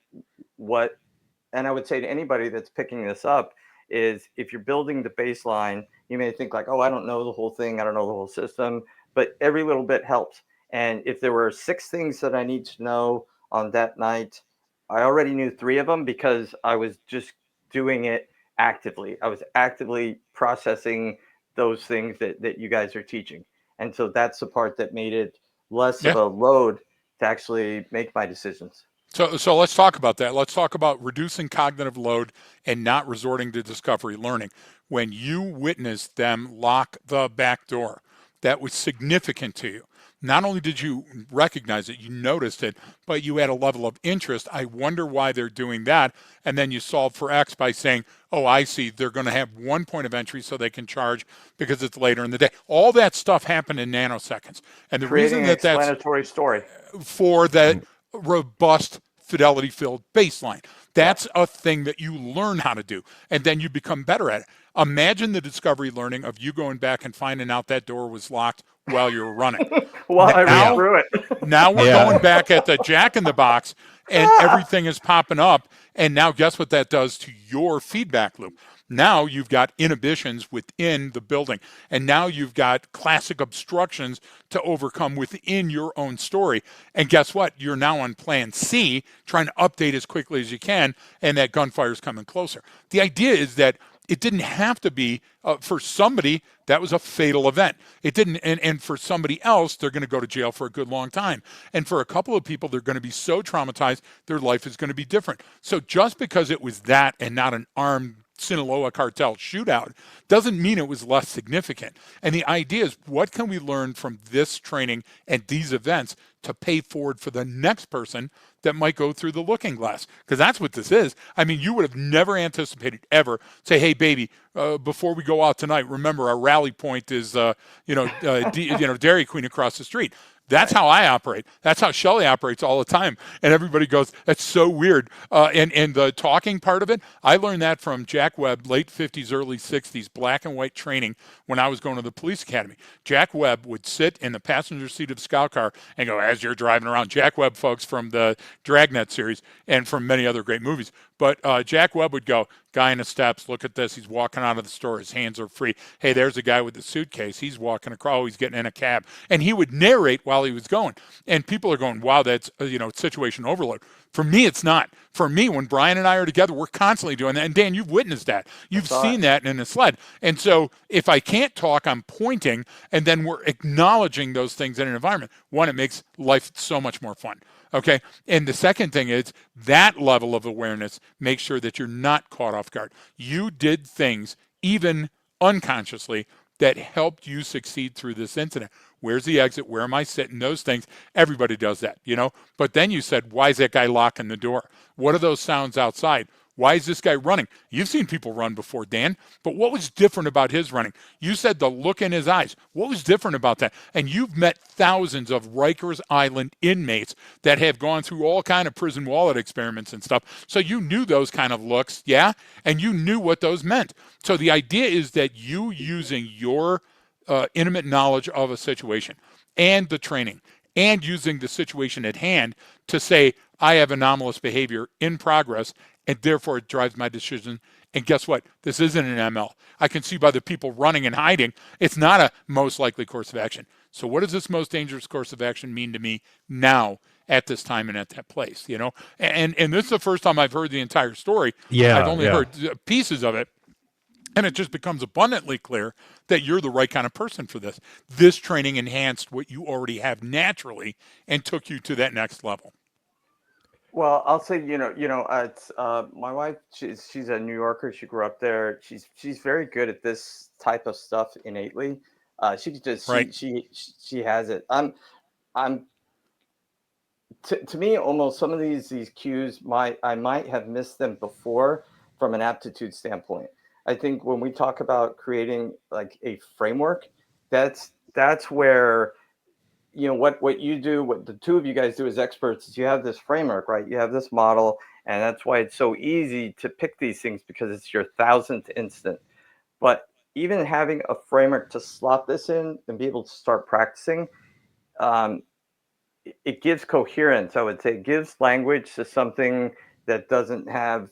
and I would say to anybody that's picking this up is, if you're building the baseline, you may think like, oh, I don't know the whole thing. I don't know the whole system, but every little bit helps. And if there were 6 things that I need to know on that night, I already knew 3 of them because I was just doing it actively. I was actively processing those things that you guys are teaching. And so that's the part that made it less of Yeah. a load to actually make my decisions. So let's talk about that. Let's talk about reducing cognitive load and not resorting to discovery learning. When you witnessed them lock the back door, that was significant to you. Not only did you recognize it, you noticed it, but you had a level of interest. I wonder why they're doing that. And then you solve for X by saying, oh, I see, they're going to have one point of entry so they can charge because it's later in the day. All that stuff happened in nanoseconds. And the Creating reason an that that's explanatory story. for that robust fidelity filled baseline. That's a thing that you learn how to do, and then you become better at it. Imagine the discovery learning of you going back and finding out that door was locked while you were running. Well, I ran Now, through it. now we're going back at the Jack in the Box, and everything is popping up. And now, guess what that does to your feedback loop? Now you've got inhibitions within the building, and now you've got classic obstructions to overcome within your own story. And guess what? You're now on plan C, trying to update as quickly as you can, and that gunfire is coming closer. The idea is that it didn't have to be for somebody that was a fatal event. It didn't, and for somebody else, they're going to go to jail for a good long time. And for a couple of people, they're going to be so traumatized, their life is going to be different. So just because it was that and not an armed Sinaloa cartel shootout doesn't mean it was less significant. And the idea is, what can we learn from this training and these events to pay forward for the next person that might go through the looking glass? Because that's what this is. I mean, you would have never anticipated ever say, hey, baby, before we go out tonight, remember our rally point is, Dairy Queen across the street. That's how I operate. That's how Shelley operates all the time. And everybody goes, that's so weird. And the talking part of it, I learned that from Jack Webb, late 50s, early 60s, black and white training when I was going to the police academy. Jack Webb would sit in the passenger seat of the scout car and go, as you're driving around. Jack Webb, folks, from the Dragnet series and from many other great movies. But Jack Webb would go, guy in the steps, look at this. He's walking out of the store. His hands are free. Hey, there's a guy with the suitcase. He's walking across. Oh, he's getting in a cab. And he would narrate while he was going. And people are going, wow, that's, situation overload. For me, it's not. For me, when Brian and I are together, we're constantly doing that. And Dan, you've witnessed that. You've seen that in a sled. And so if I can't talk, I'm pointing, and then we're acknowledging those things in an environment. One, it makes life so much more fun. Okay. And the second thing is that level of awareness makes sure that you're not caught off guard. You did things, even unconsciously, that helped you succeed through this incident. Where's the exit? Where am I sitting? Those things. Everybody does that, you know? But then you said, why is that guy locking the door? What are those sounds outside? Why is this guy running? You've seen people run before, Dan, but what was different about his running? You said the look in his eyes. What was different about that? And you've met thousands of Rikers Island inmates that have gone through all kind of prison wallet experiments and stuff. So you knew those kind of looks, yeah? And you knew what those meant. So the idea is that you using your intimate knowledge of a situation and the training and using the situation at hand to say, I have anomalous behavior in progress, and therefore it drives my decision. And guess what? This isn't an ML. I can see by the people running and hiding, it's not a most likely course of action. So what does this most dangerous course of action mean to me now at this time and at that place? You know, and this is the first time I've heard the entire story. Yeah, I've only heard pieces of it. And it just becomes abundantly clear that you're the right kind of person for this. This training enhanced what you already have naturally and took you to that next level. Well, I'll say, it's my wife. She's a New Yorker. She grew up there. She's very good at this type of stuff innately. She could just Right. she has it. I'm to me almost some of these cues I might have missed them before from an aptitude standpoint. I think when we talk about creating like a framework, that's where what you do, what the two of you guys do as experts is you have this framework, right? You have this model, and that's why it's so easy to pick these things because it's your thousandth instant. But even having a framework to slot this in and be able to start practicing, it gives coherence. I would say it gives language to something that doesn't have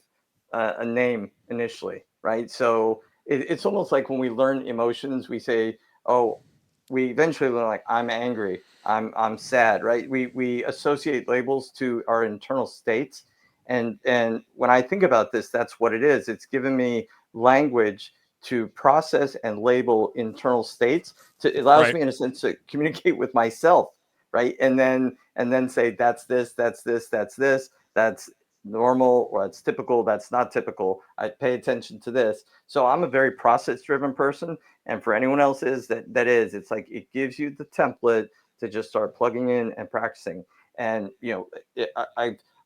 a name initially, right? So it's almost like when we learn emotions, we say, oh, we eventually learn like I'm angry, I'm sad, right? We associate labels to our internal states, and when I think about this, that's what it is. It's given me language to process and label internal states. It allows Right. me, in a sense, to communicate with myself, right? And then say that's this, that's this, that's this, that's normal, or that's typical, that's not typical. I pay attention to this. So I'm a very process-driven person, and for anyone else it's like it gives you the template to just start plugging in and practicing. And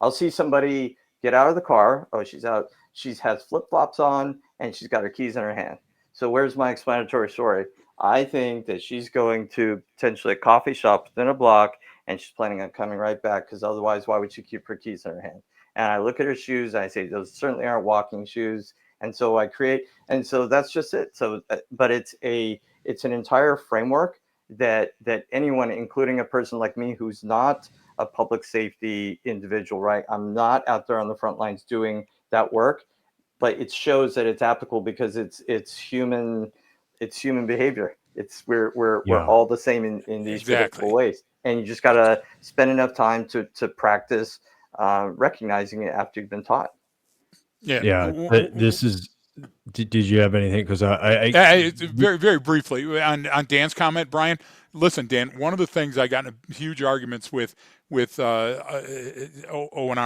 I'll see somebody get out of the car. Oh, she's out. She has flip-flops on and she's got her keys in her hand. So where's my explanatory story? I think that she's going to potentially a coffee shop within a block, and she's planning on coming right back, because otherwise, why would she keep her keys in her hand? And I look at her shoes, and I say, those certainly aren't walking shoes. And so I create, and so that's just it. So, but it's an entire framework that anyone, including a person like me who's not a public safety individual, right? I'm not out there on the front lines doing that work, but it shows that it's applicable because it's human behavior. We're all the same in these predictable Exactly. ways, and you just got to spend enough time to practice recognizing it after you've been taught. Yeah. yeah. This is. Did you have anything? Because Very, very briefly on Dan's comment, Brian. Listen, Dan. One of the things I got in huge arguments with ONR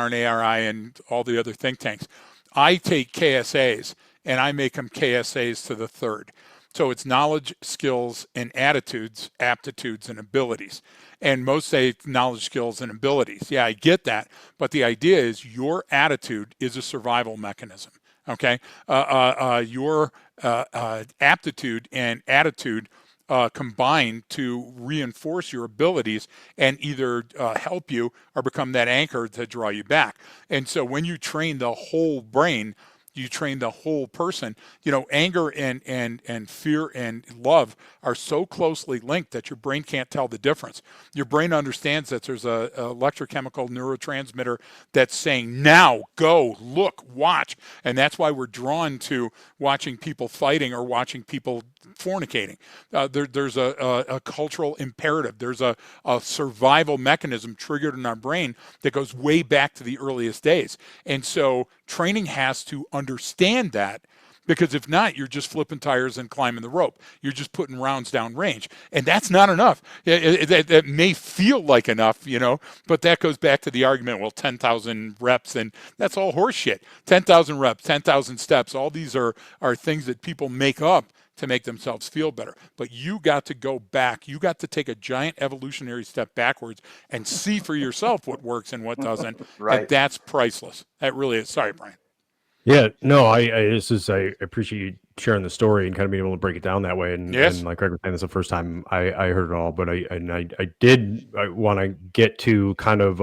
and ARI and all the other think tanks. I take KSAs and I make them KSAs to the third. So it's knowledge, skills, and attitudes, aptitudes, and abilities. And most say knowledge, skills, and abilities. Yeah, I get that. But the idea is your attitude is a survival mechanism. Okay, your aptitude and attitude combine to reinforce your abilities and either help you or become that anchor to draw you back. And so when you train the whole brain, You train the whole person. Anger and fear and love are so closely linked that your brain can't tell the difference. Your brain understands that there's a electrochemical neurotransmitter that's saying, now, go, look, watch. And that's why we're drawn to watching people fighting or watching people fornicating. There's a cultural imperative. There's a survival mechanism triggered in our brain that goes way back to the earliest days. And so training has to understand that, because if not, you're just flipping tires and climbing the rope. You're just putting rounds down range. And that's not enough. That may feel like enough, but that goes back to the argument, well, 10,000 reps, and that's all horseshit. 10,000 reps, 10,000 steps, all these are things that people make up to make themselves feel better. But you got to go back. You got to take a giant evolutionary step backwards and see for yourself what works and what doesn't. Right. And that's priceless. That really is. Sorry, Brian. Yeah, no, I appreciate you sharing the story and kind of being able to break it down that way. And, Yes. and like Greg was saying, this is the first time I heard it all, but I did want to get to kind of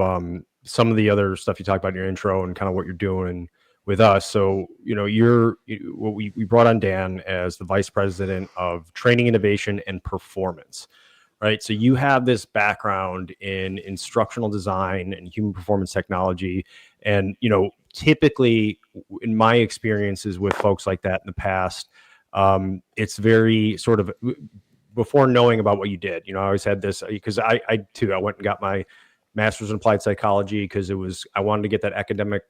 some of the other stuff you talked about in your intro and kind of what you're doing with us. So, we brought on Dan as the vice president of training, innovation, and performance. Right. So you have this background in instructional design and human performance technology. And, typically in my experiences with folks like that in the past, it's very sort of before knowing about what you did, I always had this because I went and got my master's in applied psychology because I wanted to get that academic,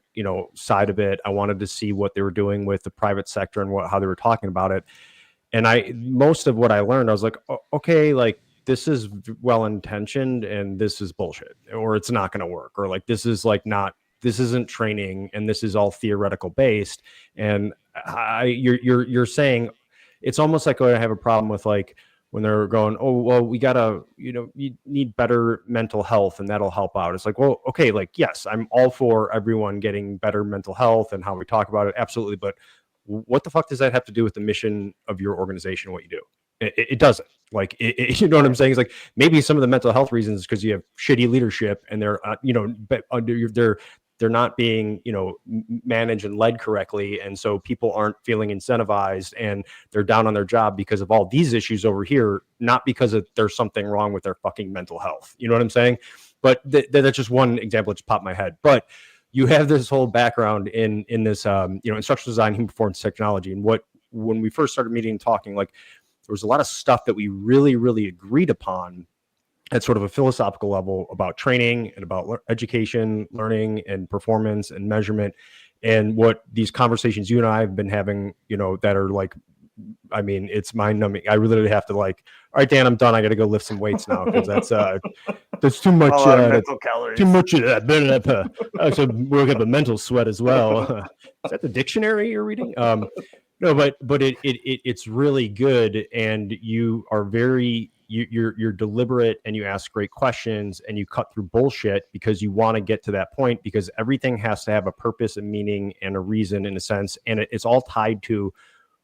side of it. I wanted to see what they were doing with the private sector and how they were talking about it. And most of what I learned, I was like, okay, like, this is well-intentioned and this is bullshit, or it's not going to work, or like, this isn't training and this is all theoretical based. And you're saying it's almost like I have a problem with like when they're going, oh, well, we gotta, you need better mental health and that'll help out. It's like, well, okay, like, yes, I'm all for everyone getting better mental health and how we talk about it. Absolutely. But what the fuck does that have to do with the mission of your organization, what you do? It doesn't. Like, you know what I'm saying? It's like maybe some of the mental health reasons is because you have shitty leadership and they're, they're not being, managed and led correctly. And so people aren't feeling incentivized and they're down on their job because of all these issues over here, not because there's something wrong with their fucking mental health. You know what I'm saying? But that's just one example that just popped in my head. But you have this whole background in this, instructional design, human performance technology. And when we first started meeting and talking, like, there was a lot of stuff that we really, really agreed upon at sort of a philosophical level about training and about education, learning, and performance and measurement. And what these conversations you and I have been having, that are like, I mean, it's mind numbing. I really have to like, all right, Dan, I'm done. I got to go lift some weights now because that's too much. Mental calories. Too much of that. So work up a mental sweat as well. Is that the dictionary you're reading? No, but it's really good, and you are you're deliberate, and you ask great questions, and you cut through bullshit because you want to get to that point, because everything has to have a purpose and meaning and a reason in a sense, and it's all tied to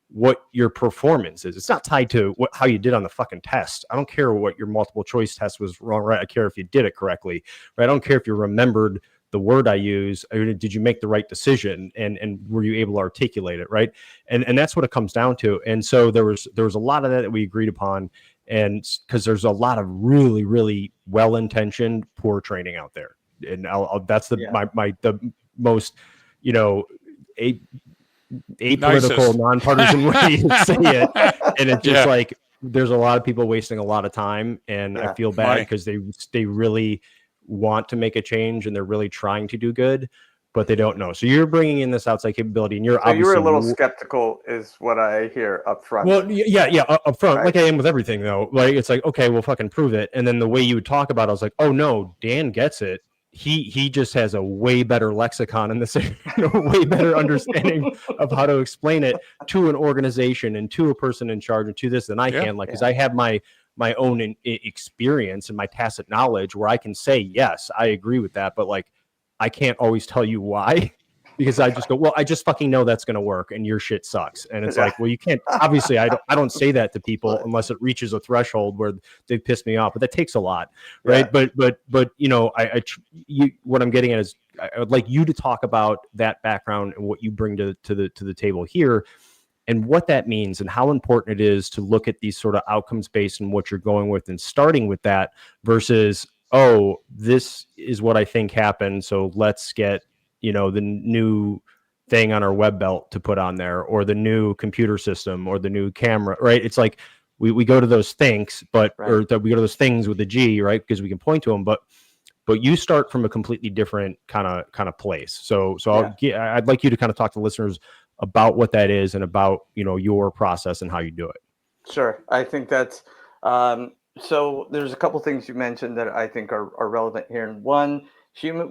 what your performance is. It's not tied to how you did on the fucking test. I don't care what your multiple choice test was wrong, right? I care if you did it correctly, right? I don't care if you remembered the word I use, or did you make the right decision, and were you able to articulate it, right? And that's what it comes down to. And so there was a lot of that we agreed upon, and because there's a lot of really, really well-intentioned poor training out there, and that's the most, apolitical, nonpartisan way to say it. And it's just like, there's a lot of people wasting a lot of time, and I feel bad because they really want to make a change and they're really trying to do good, but they don't know. So you're bringing in this outside capability, and you're obviously, you were a little skeptical is what I hear up front. Well, yeah, up front, right? Like I am with everything though. Like, it's like, okay, well, fucking prove it. And then the way you would talk about it, I was like, oh no, Dan gets it. He just has a way better lexicon in this, way better understanding of how to explain it to an organization and to a person in charge and to this than I can. Like, because I have my own experience and my tacit knowledge where I can say, yes, I agree with that. But like, I can't always tell you why, because I just go, well, I just fucking know that's going to work and your shit sucks. And it's like, well, you can't, obviously I don't say that to people unless it reaches a threshold where they piss me off, but that takes a lot. Right. But what I'm getting at is I would like you to talk about that background and what you bring to the table here, and what that means, and how important it is to look at these sort of outcomes based on what you're going with and starting with that versus, oh, this is what I think happened, so let's get, the new thing on our web belt to put on there, or the new computer system, or the new camera, right? It's like we go to those things, but or Right. that we go to those things with a G, right? Because we can point to them, but you start from a completely different kind of place. So I'd like you to kind of talk to listeners about what that is and about your process and how you do it. Sure. I think that's so there's a couple things you mentioned that I think are relevant here. And one,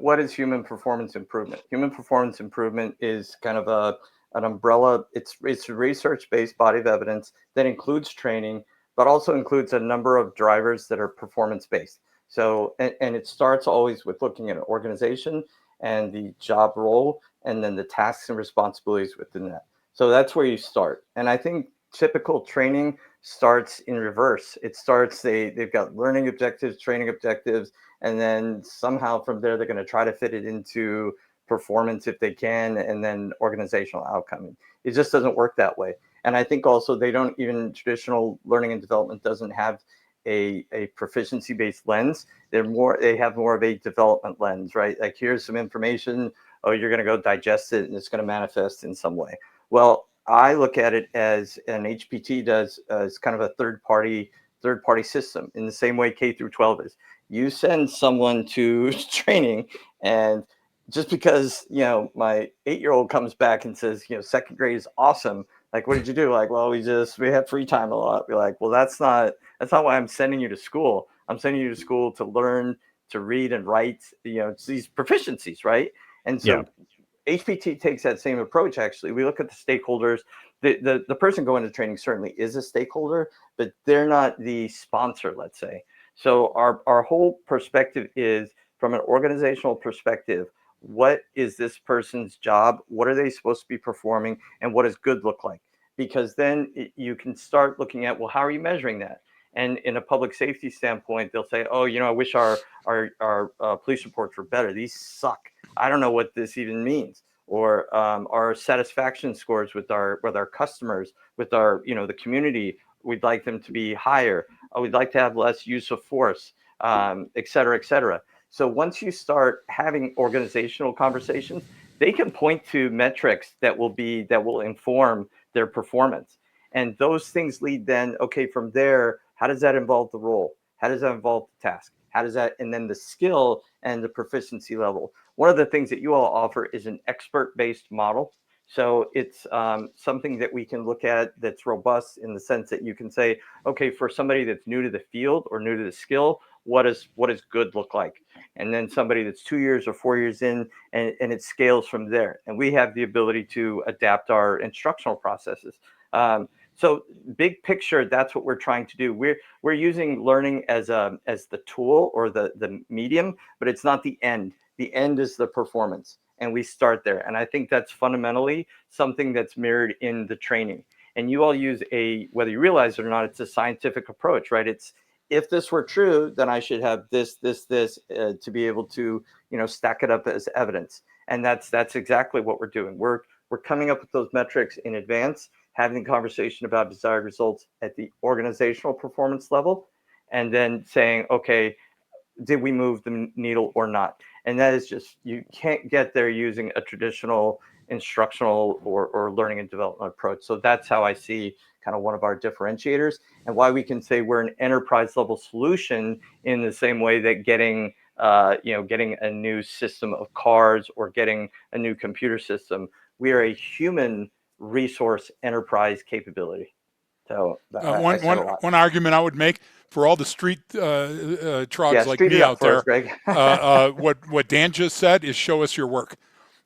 what is human performance improvement? Human performance improvement is kind of an umbrella. It's a research-based body of evidence that includes training, but also includes a number of drivers that are performance-based. So, and it starts always with looking at an organization and the job role, and then the tasks and responsibilities within that. So that's where you start. And I think typical training starts in reverse. It starts, they've got learning objectives, training objectives, and then somehow from there they're going to try to fit it into performance if they can, and then organizational outcome. It just doesn't work that way. And I think also traditional learning and development doesn't have a proficiency based lens. They have more of a development lens, right? Like, here's some information, oh, you're going to go digest it and it's going to manifest in some way. Well, I look at it as an HPT does, as kind of a third party system, in the same way K through 12 is. You send someone to training, and just because my 8-year-old comes back and says second grade is awesome, like, what did you do? Like, well, we had free time a lot. We're like, well, that's not why I'm sending you to school. I'm sending you to school to learn to read and write, these proficiencies, right? And so HPT takes that same approach. Actually, we look at the stakeholders. The person going to training certainly is a stakeholder, but they're not the sponsor, let's say. So our whole perspective is from an organizational perspective. What is this person's job? What are they supposed to be performing? And what does good look like? Because then you can start looking at, well, how are you measuring that? And in a public safety standpoint, they'll say, oh, I wish our police reports were better. These suck. I don't know what this even means. Or our satisfaction scores with our customers, with our the community, we'd like them to be higher. We'd like to have less use of force, et cetera, et cetera. So once you start having organizational conversations, they can point to metrics that will inform their performance. And those things lead then, okay, from there, how does that involve the role? How does that involve the task? How does that, and then the skill and the proficiency level. One of the things that you all offer is an expert-based model. So it's something that we can look at that's robust, in the sense that you can say, okay, for somebody that's new to the field or new to the skill, what does good look like? And then somebody that's 2 years or 4 years in, and it scales from there. And we have the ability to adapt our instructional processes. So big picture, that's what we're trying to do. We're using learning as the tool or the medium, but it's not the end. The end is the performance, and we start there. And I think that's fundamentally something that's mirrored in the training. And you all use whether you realize it or not, it's a scientific approach, right? It's, if this were true, then I should have this to be able to stack it up as evidence. And that's exactly what we're doing. We're coming up with those metrics in advance, having a conversation about desired results at the organizational performance level, and then saying, okay, did we move the needle or not? And that is just, you can't get there using a traditional instructional or learning and development approach. So that's how I see kind of one of our differentiators, and why we can say we're an enterprise level solution, in the same way that getting a new system of cars or getting a new computer system, we are a human resource enterprise capability. So one argument I would make for all the street trogs like me out there, Greg. what Dan just said is, show us your work.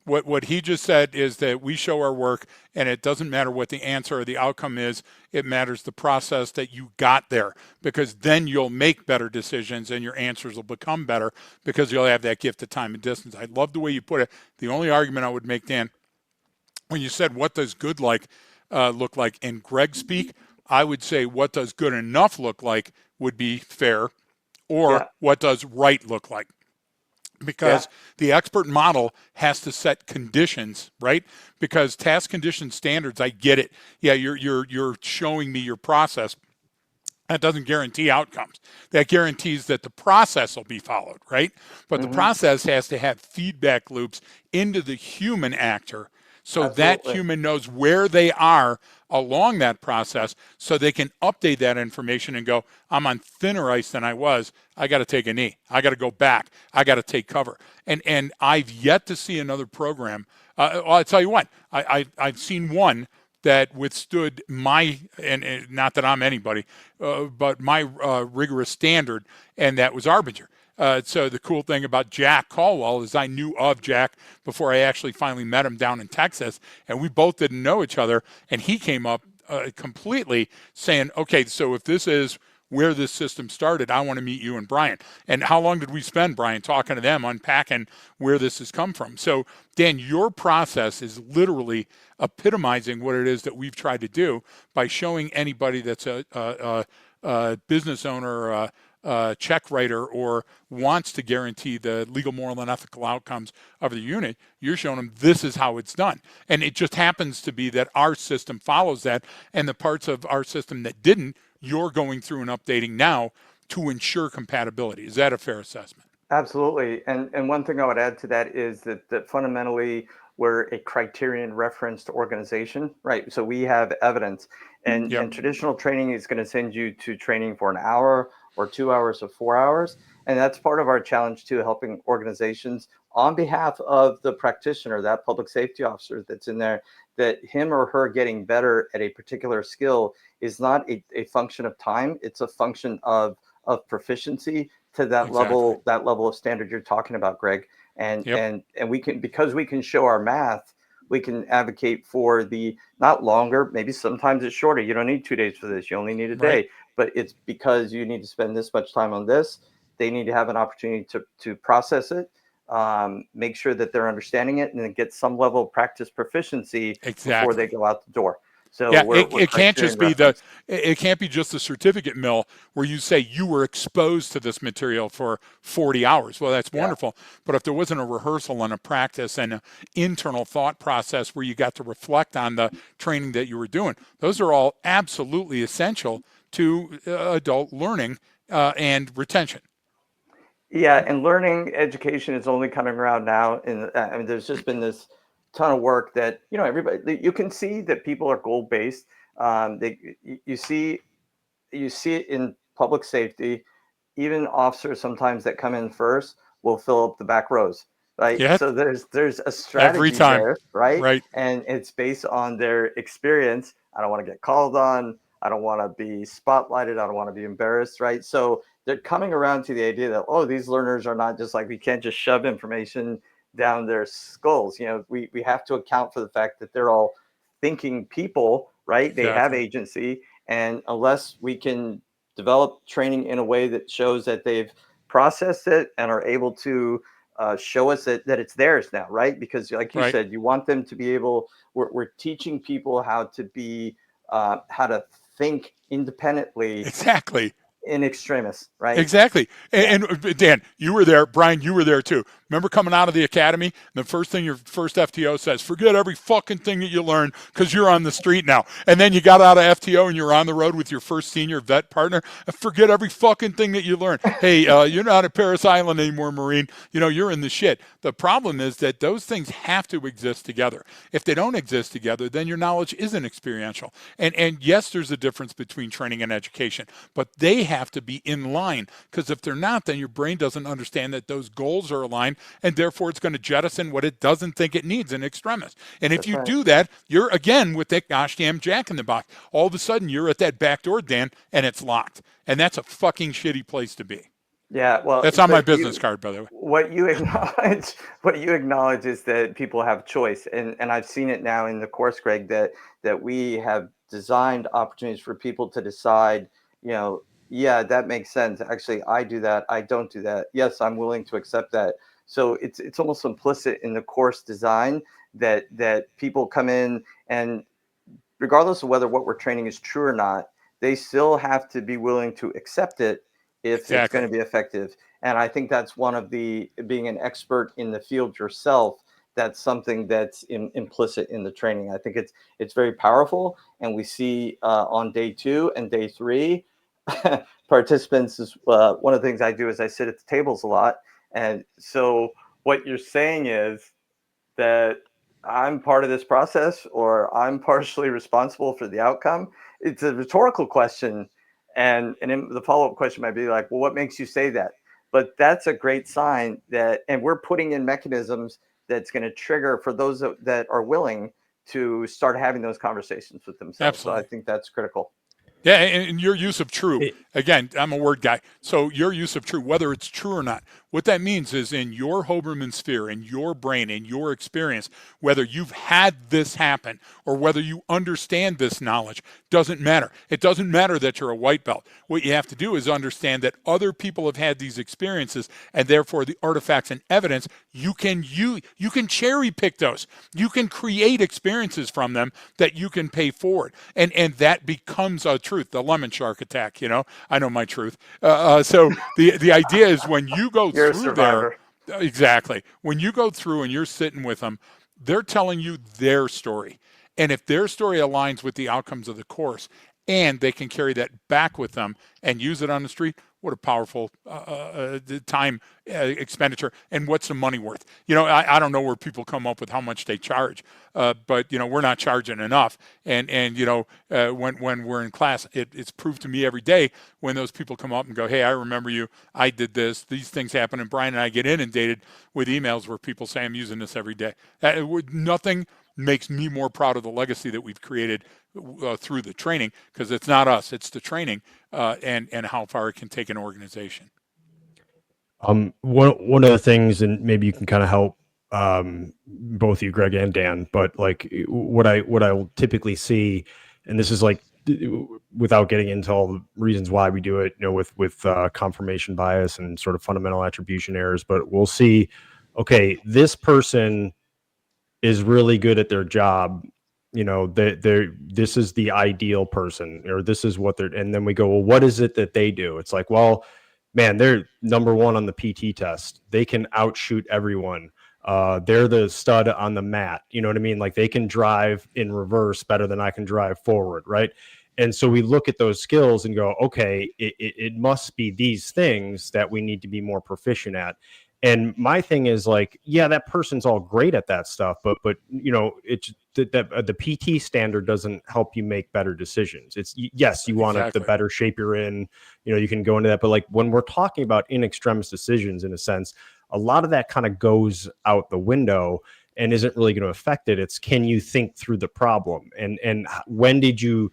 What he just said is that we show our work, and it doesn't matter what the answer or the outcome is. It matters the process that you got there, because then you'll make better decisions and your answers will become better, because you'll have that gift of time and distance. I love the way you put it. The only argument I would make, Dan, when you said what does good look like in Greg speak, I would say what does good enough look like would be fair, or what does right look like. because the expert model has to set conditions, right? Because task condition standards, I get it. Yeah, you're showing me your process. That doesn't guarantee outcomes. That guarantees that the process will be followed, right? But the process has to have feedback loops into the human actor so that Absolutely. human knows where they are along that process so they can update that information and go, I'm on thinner ice than I was. I got to take a knee. I got to go back. I got to take cover. And I've yet to see another program. Well, I'll tell you what, I've seen one that withstood my, and not that I'm anybody, but my rigorous standard, and that was Arbinger. So the cool thing about Jack Caldwell is I knew of Jack before I actually finally met him down in Texas, and we both didn't know each other, and he came up completely saying, okay, so if this is where this system started, I want to meet you and Brian. And how long did we spend, Brian, talking to them, unpacking where this has come from? So, Dan, your process is literally epitomizing what it is that we've tried to do by showing anybody that's a business owner, a check writer, or wants to guarantee the legal, moral, and ethical outcomes of the unit. You're showing them this is how it's done. And it just happens to be that our system follows that, and the parts of our system that didn't, you're going through and updating now to ensure compatibility. Is that a fair assessment? Absolutely. And one thing I would add to that is that fundamentally we're a criterion referenced organization, right? So we have evidence, and traditional training is going to send you to training for an hour or 2 hours or 4 hours. And that's part of our challenge too, helping organizations on behalf of the practitioner, that public safety officer that's in there, that him or her getting better at a particular skill is not a function of time. It's a function of proficiency to that level of standard you're talking about, Greg. And we can, because we can show our math, we can advocate for the not longer, maybe sometimes it's shorter. You don't need 2 days for this. You only need a day, but it's because you need to spend this much time on this. They need to have an opportunity to process it, make sure that they're understanding it, and then get some level of practice proficiency before they go out the door. So yeah, we're it can't just be reference. it can't be just the certificate mill where you say you were exposed to this material for 40 hours. Well, that's wonderful. But if there wasn't a rehearsal and a practice and an internal thought process where you got to reflect on the training that you were doing, those are all absolutely essential to adult learning and retention. Yeah, and learning education is only coming around now. And I mean, there's just been this ton of work that, everybody, you can see that people are goal based. You see it in public safety. Even officers sometimes that come in first will fill up the back rows, right? Yeah, So there's a every strategy time. there, right? Right. And it's based on their experience. I don't want to get called on. I don't want to be spotlighted. I don't want to be embarrassed, right? So they're coming around to the idea that, oh, these learners are not just like, we can't just shove information down their skulls. We have to account for the fact that they're all thinking people, right? They have Exactly. agency. And unless we can develop training in a way that shows that they've processed it and are able to show us that it's theirs now, right? Because like you said, you want them to be able, we're teaching people how to be, how to think independently Exactly. in extremis, right? Exactly. And Dan, you were there. Brian, you were there too. Remember coming out of the academy? The first thing your first FTO says, forget every fucking thing that you learned because you're on the street now. And then you got out of FTO and you're on the road with your first senior vet partner. Forget every fucking thing that you learned. Hey, you're not at Paris Island anymore, Marine. You're in the shit. The problem is that those things have to exist together. If they don't exist together, then your knowledge isn't experiential. And yes, there's a difference between training and education, but they have to be in line, because if they're not, then your brain doesn't understand that those goals are aligned, and therefore it's going to jettison what it doesn't think it needs in extremis. And if you do that, you're again with that gosh damn jack in the box. All of a sudden you're at that back door, Dan, and it's locked. And that's a fucking shitty place to be. Yeah, well, That's on my business card, by the way. What you acknowledge is that people have choice, and I've seen it now in the course, Greg, that we have designed opportunities for people to decide, yeah, that makes sense. Actually, I do that. I don't do that. Yes, I'm willing to accept that. So it's almost implicit in the course design that people come in, and regardless of whether what we're training is true or not, they still have to be willing to accept it if it's going to be effective. And I think that's one of the, being an expert in the field yourself, that's something that's implicit in the training. I think it's very powerful. And we see on day 2 and day 3, participants is one of the things I do is I sit at the tables a lot. And so what you're saying is that I'm part of this process, or I'm partially responsible for the outcome. It's a rhetorical question. And the follow-up question might be like, well, what makes you say that? But that's a great sign that, and we're putting in mechanisms that's going to trigger for those that are willing to start having those conversations with themselves. Absolutely. So I think that's critical. Yeah, and your use of true, again, I'm a word guy. So your use of true, whether it's true or not, what that means is in your Hoberman sphere, in your brain, in your experience, whether you've had this happen or whether you understand this knowledge, doesn't matter. It doesn't matter that you're a white belt. What you have to do is understand that other people have had these experiences, and therefore the artifacts and evidence, you can cherry pick those. You can create experiences from them that you can pay forward. And that becomes a truth, the lemon shark attack, I know my truth. So the idea is when you go You're a through survivor. there, exactly. When you go through and you're sitting with them, they're telling you their story. And if their story aligns with the outcomes of the course and they can carry that back with them and use it on the street, what a powerful time expenditure. And what's the money worth? I don't know where people come up with how much they charge, but we're not charging enough. And when we're in class, it's proved to me every day when those people come up and go, hey, I remember you, I did this, these things happen. And Brian and I get inundated with emails where people say I'm using this every day. Nothing makes me more proud of the legacy that we've created through the training, because it's not us, it's the training, and how far it can take an organization. One of the things, and maybe you can kind of help both you, Greg and Dan, but like what I will typically see, and this is like without getting into all the reasons why we do it, with confirmation bias and sort of fundamental attribution errors, but we'll see, okay, this person is really good at their job. This is the ideal person, or this is what they're, and then we go, well, what is it that they do? It's like, well, man, they're number 1 on the PT test. They can outshoot everyone. They're the stud on the mat. You know what I mean? Like they can drive in reverse better than I can drive forward. Right. And so we look at those skills and go, okay, it must be these things that we need to be more proficient at. And my thing is like, yeah, that person's all great at that stuff, but it's that the PT standard doesn't help you make better decisions. It's yes, you want Exactly. the better shape you're in, you can go into that, but like when we're talking about in extremis decisions, in a sense, a lot of that kind of goes out the window and isn't really going to affect it. It's, can you think through the problem, and when did you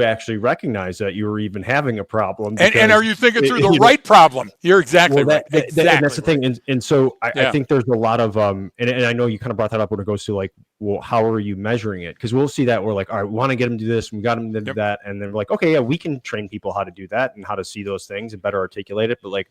actually recognize that you were even having a problem? And are you thinking through the right problem? You're exactly right. Exactly. And that's the thing. And so Yeah. I think there's a lot of, and I know you kind of brought that up when it goes to like, well, how are you measuring it? Because we'll see that we're like, all right, we want to get them to do this. We got them to do that. And then we're like, okay, yeah, we can train people how to do that and how to see those things and better articulate it. But like,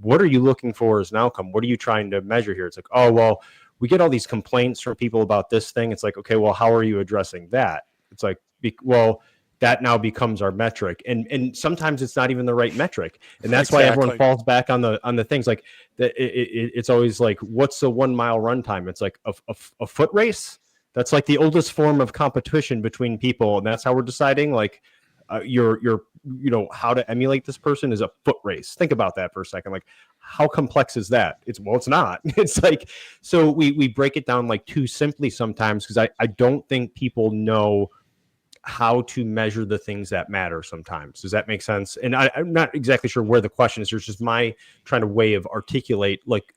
what are you looking for as an outcome? What are you trying to measure here? It's like, oh, well, we get all these complaints from people about this thing. It's like, okay, well, how are you addressing that? It's like, well, that now becomes our metric, and sometimes it's not even the right metric, and that's why everyone falls back on the things like that. It's always like, what's the 1 mile run time? It's like a foot race. That's like the oldest form of competition between people, and that's how we're deciding like your how to emulate this person is a foot race. Think about that for a second. Like, how complex is that? It's not. It's like, so we break it down like too simply sometimes, because I don't think people know how to measure the things that matter sometimes. Does that make sense? And I'm not exactly sure where the question is. There's just my trying to way of articulate, like,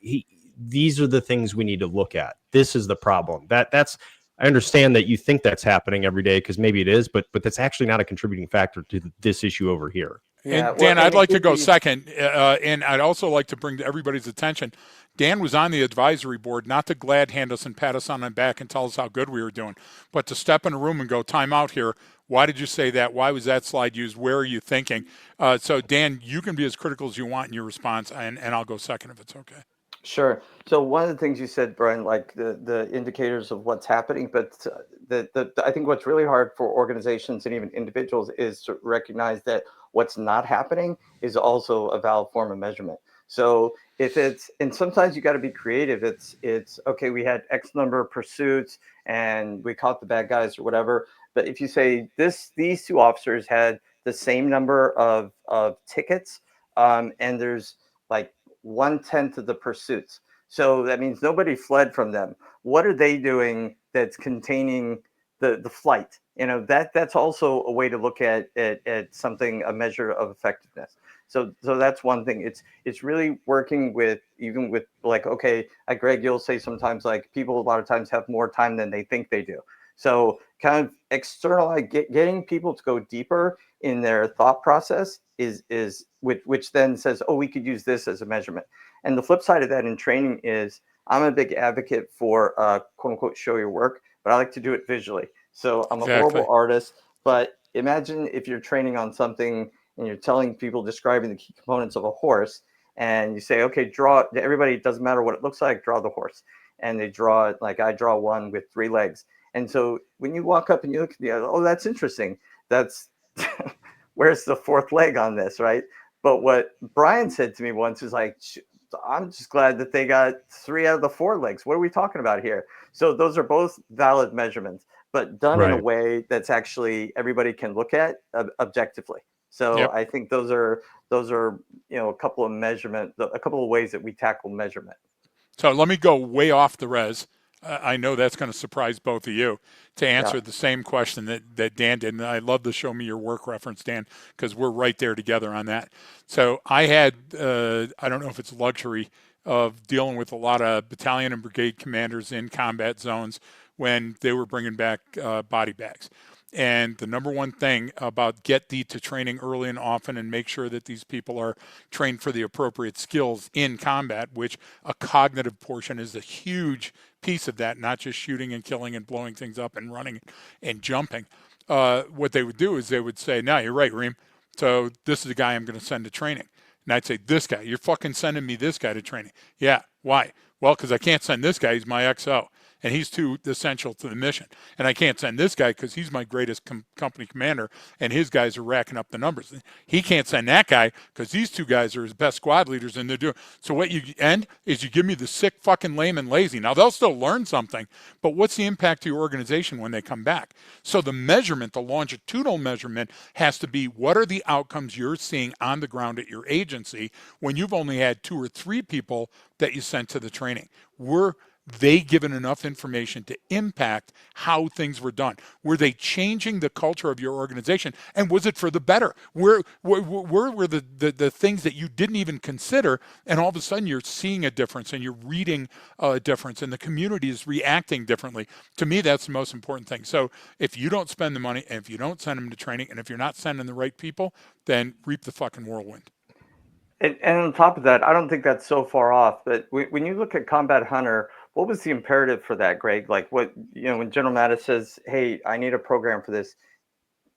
these are the things we need to look at. This is the problem. That's, I understand that you think that's happening every day, because maybe it is, but that's actually not a contributing factor to this issue over here. Yeah, and Dan, I'd like to go second, and I'd also like to bring to everybody's attention, Dan was on the advisory board, not to glad hand us and pat us on the back and tell us how good we were doing, but to step in a room and go, time out here. Why did you say that? Why was that slide used? Where are you thinking? So Dan, you can be as critical as you want in your response, and I'll go second if it's okay. Sure. So one of the things you said, Brian, like the indicators of what's happening, but I think what's really hard for organizations and even individuals is to recognize that what's not happening is also a valid form of measurement. So if it's, and sometimes you got to be creative. It's okay. We had X number of pursuits and we caught the bad guys or whatever. But if you say these two officers had the same number of tickets, and there's like 1/10 of the pursuits. So that means nobody fled from them. What are they doing that's containing the flight? That's also a way to look at something, a measure of effectiveness. So that's one thing. It's really working with, even with, like, okay, Greg, you'll say sometimes, like, people a lot of times have more time than they think they do. So kind of external, getting people to go deeper in their thought process is which then says, oh, we could use this as a measurement. And the flip side of that in training is, I'm a big advocate for quote unquote show your work, but I like to do it visually. So I'm a horrible artist, but imagine if you're training on something and you're telling people, describing the key components of a horse, and you say, okay, draw, everybody, it doesn't matter what it looks like, draw the horse. And they draw it, like I draw one with 3 legs. And so when you walk up and you look at the other, oh, that's interesting. That's where's the 4th leg on this, right? But what Brian said to me once is like, I'm just glad that they got 3 out of the 4 legs. What are we talking about here? So those are both valid measurements, but done in a way that's actually everybody can look at objectively. So I think those are a couple of ways that we tackle measurement. So let me go way off the res. I know that's going to surprise both of you, to answer the same question that Dan did. And I love the show me your work reference, Dan, because we're right there together on that. So I had, I don't know if it's luxury of dealing with a lot of battalion and brigade commanders in combat zones when they were bringing back body bags. And the number one thing about get thee to training early and often, and make sure that these people are trained for the appropriate skills in combat, which a cognitive portion is a huge piece of that, not just shooting and killing and blowing things up and running and jumping. What they would do is they would say, no, you're right, Reem. So this is the guy I'm going to send to training. And I'd say, this guy, you're fucking sending me this guy to training. Yeah, why? Well, because I can't send this guy, he's my XO. And he's too essential to the mission. And I can't send this guy because he's my greatest company commander, and his guys are racking up the numbers. He can't send that guy because these 2 guys are his best squad leaders, and they're doing. So what you end is you give me the sick, fucking lame, and lazy. Now, they'll still learn something, but what's the impact to your organization when they come back? So the measurement, the longitudinal measurement, has to be, what are the outcomes you're seeing on the ground at your agency when you've only had 2 or 3 people that you sent to the training? Were they given enough information to impact how things were done? Were they changing the culture of your organization? And was it for the better? Where were the things that you didn't even consider, and all of a sudden you're seeing a difference and you're reading a difference and the community is reacting differently? To me, that's the most important thing. So if you don't spend the money, and if you don't send them to training, and if you're not sending the right people, then reap the fucking whirlwind. And on top of that, I don't think that's so far off. But when you look at Combat Hunter, what was the imperative for that, Greg? Like, what, when General Mattis says, "Hey, I need a program for this,"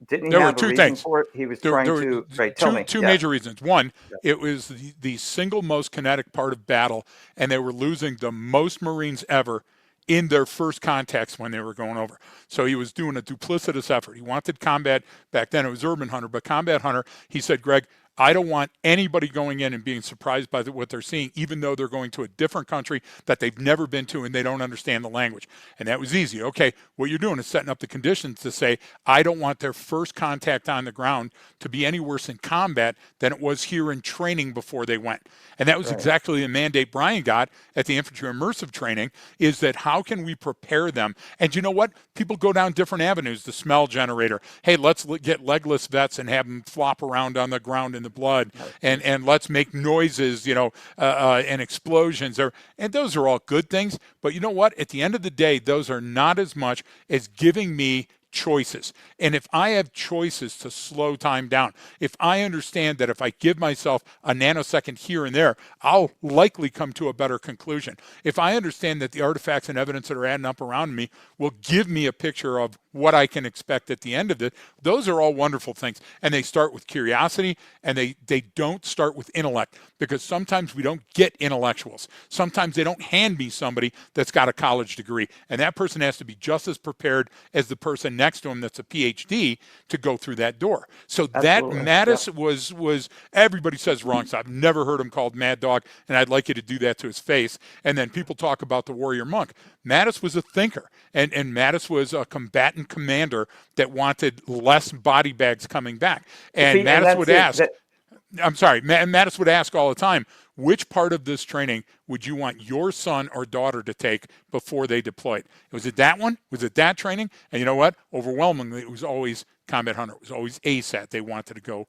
didn't he there have were 2 a reason things. for it? He was There trying were to. Right, tell me. Two major reasons. One, it was the single most kinetic part of battle, and they were losing the most Marines ever in their first contacts when they were going over. So he was doing a duplicitous effort. He wanted combat. Back then it was Urban Hunter, but Combat Hunter, he said, Greg, I don't want anybody going in and being surprised by what they're seeing, even though they're going to a different country that they've never been to and they don't understand the language. And that was easy. Okay, what you're doing is setting up the conditions to say, I don't want their first contact on the ground to be any worse in combat than it was here in training before they went. And that was exactly the mandate Brian got at the infantry immersive training, is that how can we prepare them? And you know what? People go down different avenues. The smell generator. Hey, let's get legless vets and have them flop around on the ground in the blood, and let's make noises, and explosions. And those are all good things. But you know what? At the end of the day, those are not as much as giving me choices. And if I have choices to slow time down, if I understand that if I give myself a nanosecond here and there, I'll likely come to a better conclusion. If I understand that the artifacts and evidence that are adding up around me will give me a picture of what I can expect at the end of it, those are all wonderful things. And they start with curiosity, and they don't start with intellect, because sometimes we don't get intellectuals. Sometimes they don't hand me somebody that's got a college degree, and that person has to be just as prepared as the person next to him that's a PhD to go through that door. So Absolutely. that Mattis was everybody says wrong, so I've never heard him called Mad Dog, and I'd like you to do that to his face. And then people talk about the warrior monk. Mattis was a thinker, and Mattis was a combatant commander that wanted less body bags coming back. And Mattis would ask, Mattis would ask all the time, which part of this training would you want your son or daughter to take before they deployed? Was it that one? Was it that training? And you know what? Overwhelmingly, it was always combat hunter. It was always ASAT they wanted to go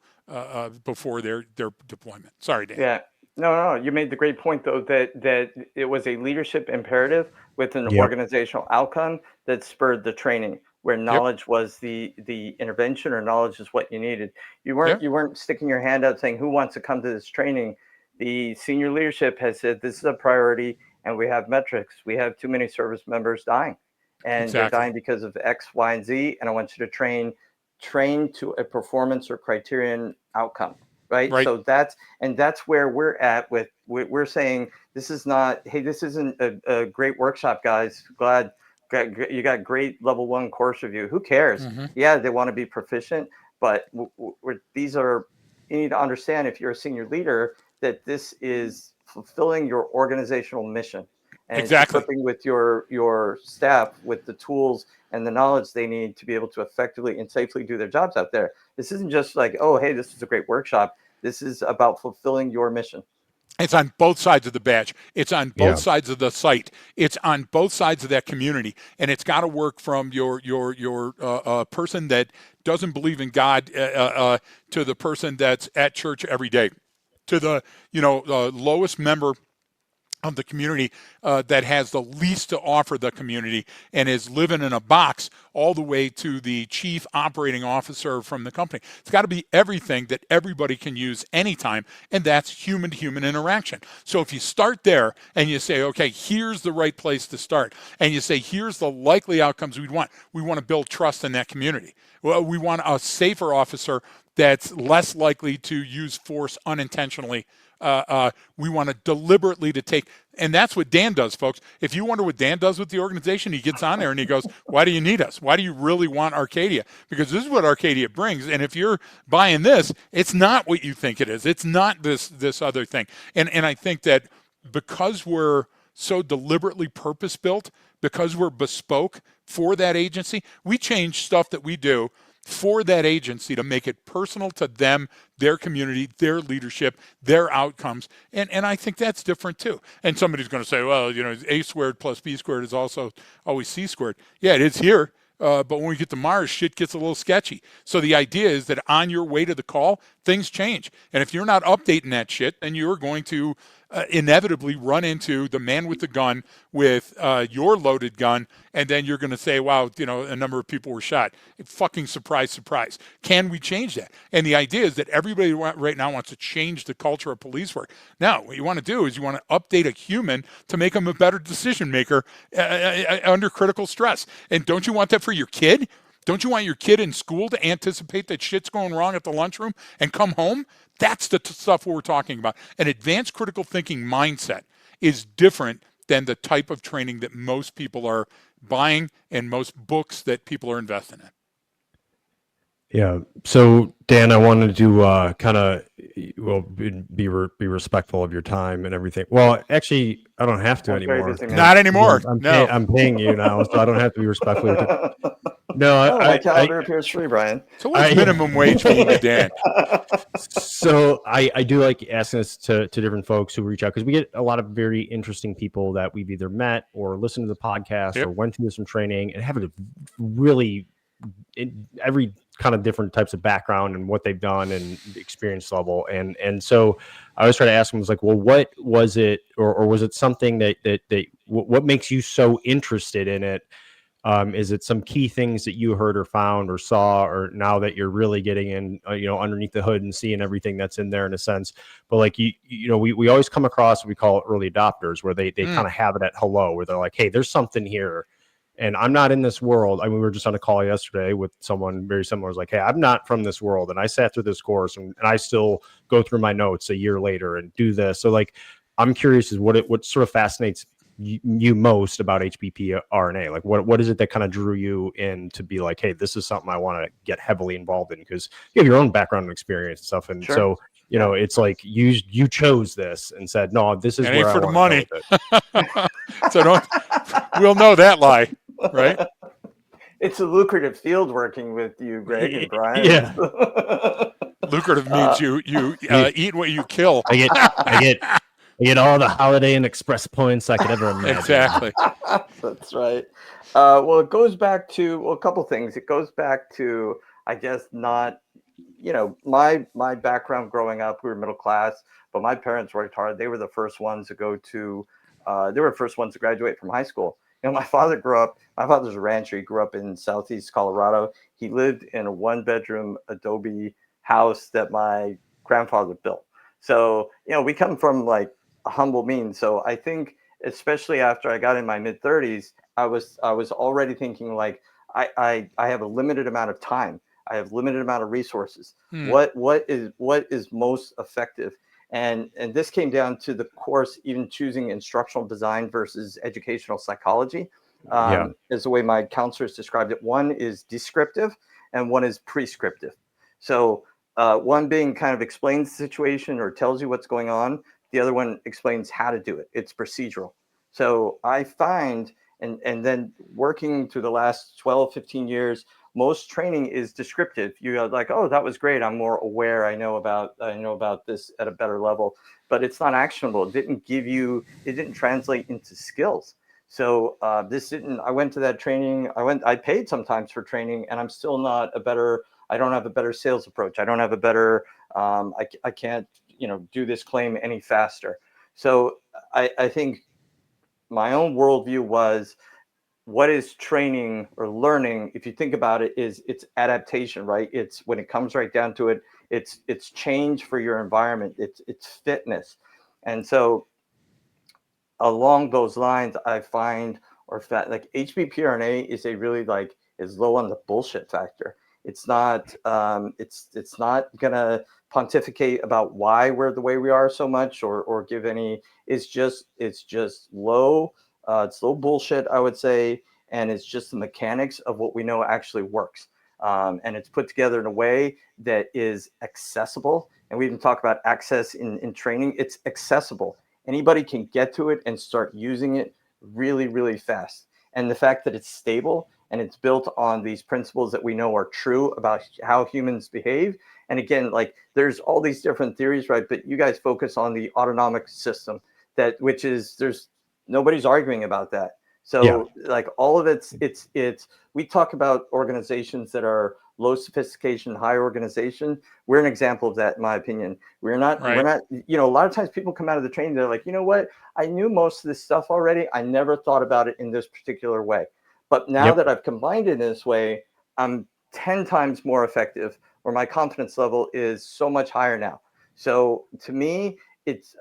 before their deployment. Sorry, Dan. Yeah. No, you made the great point, though, that it was a leadership imperative with an Yep. organizational outcome that spurred the training, where knowledge was the intervention, or knowledge is what you needed. You weren't sticking your hand out saying, who wants to come to this training? The senior leadership has said, this is a priority, and we have metrics. We have too many service members dying, and they're dying because of X, Y, and Z, and I want you to train to a performance or criterion outcome. Right. So that's where we're at with, we're saying, this is not, hey, this isn't a great workshop, guys. Glad you got great level 1 course review. Who cares? Mm-hmm. Yeah, they want to be proficient, but you need to understand, if you're a senior leader, that this is fulfilling your organizational mission, and exactly. equipping with your staff with the tools and the knowledge they need to be able to effectively and safely do their jobs out there. This isn't just like, oh, hey, this is a great workshop. This is about fulfilling your mission. It's on both sides of the badge. It's on both sides of the site. It's on both sides of that community, and it's got to work from your person that doesn't believe in God to the person that's at church every day, to the lowest member of the community that has the least to offer the community and is living in a box, all the way to the chief operating officer from the company. It's got to be everything that everybody can use anytime, and that's human-to-human interaction. So if you start there and you say, okay, here's the right place to start, and you say, here's the likely outcomes we want to build trust in that community. Well, we want a safer officer that's less likely to use force unintentionally. We want to deliberately take, and that's what Dan does, folks. If you wonder what Dan does with the organization, he gets on there and he goes, why do you need us? Why do you really want Arcadia? Because this is what Arcadia brings. And if you're buying this, it's not what you think it is. It's not this other thing. And I think that because we're so deliberately purpose-built, because we're bespoke for that agency, we change stuff that we do for that agency to make it personal to them, their community, their leadership, their outcomes. And I think that's different too. And somebody's going to say, well, A squared plus B squared is also always C squared. Yeah, it is here. But when we get to Mars, shit gets a little sketchy. So the idea is that on your way to the call, things change. And if you're not updating that shit, then you're going to inevitably run into the man with the gun with your loaded gun, and then you're going to say, wow, a number of people were shot. Fucking surprise, surprise. Can we change that? And the idea is that everybody right now wants to change the culture of police work. Now, what you want to do is you want to update a human to make them a better decision maker under critical stress. And don't you want that for your kid? Don't you want your kid in school to anticipate that shit's going wrong at the lunchroom and come home? That's the stuff we're talking about. An advanced critical thinking mindset is different than the type of training that most people are buying and most books that people are investing in. Yeah. So Dan, I wanted to kind of be respectful of your time and everything. Well, actually, I don't have to anymore. Not anymore. I'm paying you now, so I don't have to be respectful of your time. No, my calendar appears free, Brian. So what's minimum wage for you, Dan? So I do like asking this to different folks who reach out, because we get a lot of very interesting people that we've either met or listened to the podcast or went through some training and have a really every kind of different types of background and what they've done and the experience level. And so I always try to ask them, was like, well, what was it, or was it something that what makes you so interested in it? Is it some key things that you heard or found or saw, or now that you're really getting in, underneath the hood and seeing everything that's in there in a sense? But like, we always come across what we call early adopters, where they kind of have it at hello, where they're like, hey, there's something here. And I'm not in this world. I mean, we were just on a call yesterday with someone very similar. Was like, hey, I'm not from this world. And I sat through this course and I still go through my notes a year later and do this. So like, I'm curious is what sort of fascinates you most about HBPR&A? Like what is it that kind of drew you in to be like, hey, this is something I want to get heavily involved in, because you have your own background and experience and stuff. And so, it's like you chose this and said, no, this is where I want to go with it. So we'll know that lie, right? It's a lucrative field working with you, Greg and Brian. Yeah. Lucrative means you eat what you kill. I get all the Holiday Inn Express points I could ever imagine. Exactly. That's right. Well, it goes back to a couple things. It goes back to, I guess, not, my background growing up. We were middle class, but my parents worked hard. They were the first ones to they were the first ones to graduate from high school. My father's a rancher. He grew up in Southeast Colorado. He lived in a 1-bedroom adobe house that my grandfather built. So, we come from like a humble means. So I think, especially after I got in my mid 30s, I was already thinking like, I have a limited amount of time. I have limited amount of resources. What is most effective? And this came down to the course, even choosing instructional design versus educational psychology. Is the way my counselors described it. One is descriptive and one is prescriptive. So one being kind of explains the situation or tells you what's going on. The other one explains how to do it. It's procedural. So I find, and then working through the last 12, 15 years, most training is descriptive. You're like, oh, that was great. I'm more aware. I know about this at a better level, but it's not actionable. It didn't translate into skills. So I went to that training. I paid sometimes for training, and I'm still not I don't have a better sales approach. I don't have a better, I can't, do this claim any faster. So I think my own worldview was, what is training or learning? If you think about it, it's adaptation, right? It's when it comes right down to it, it's change for your environment. It's fitness. And so along those lines, I find, like HBPR&A is is low on the bullshit factor. It's not it's not gonna pontificate about why we're the way we are so much, or give any. It's just low. It's low bullshit, I would say, and it's just the mechanics of what we know actually works. And it's put together in a way that is accessible. And we even talk about access in training. It's accessible. Anybody can get to it and start using it really, really fast. And the fact that it's stable and it's built on these principles that we know are true about how humans behave. And again, like, there's all these different theories, right? But you guys focus on the autonomic system, nobody's arguing about that. So like all of it's we talk about organizations that are low sophistication, high organization. We're an example of that, in my opinion. We're not, a lot of times people come out of the training, they're like, you know what? I knew most of this stuff already. I never thought about it in this particular way. But now that I've combined it in this way, I'm 10 times more effective, or my confidence level is so much higher now. So to me,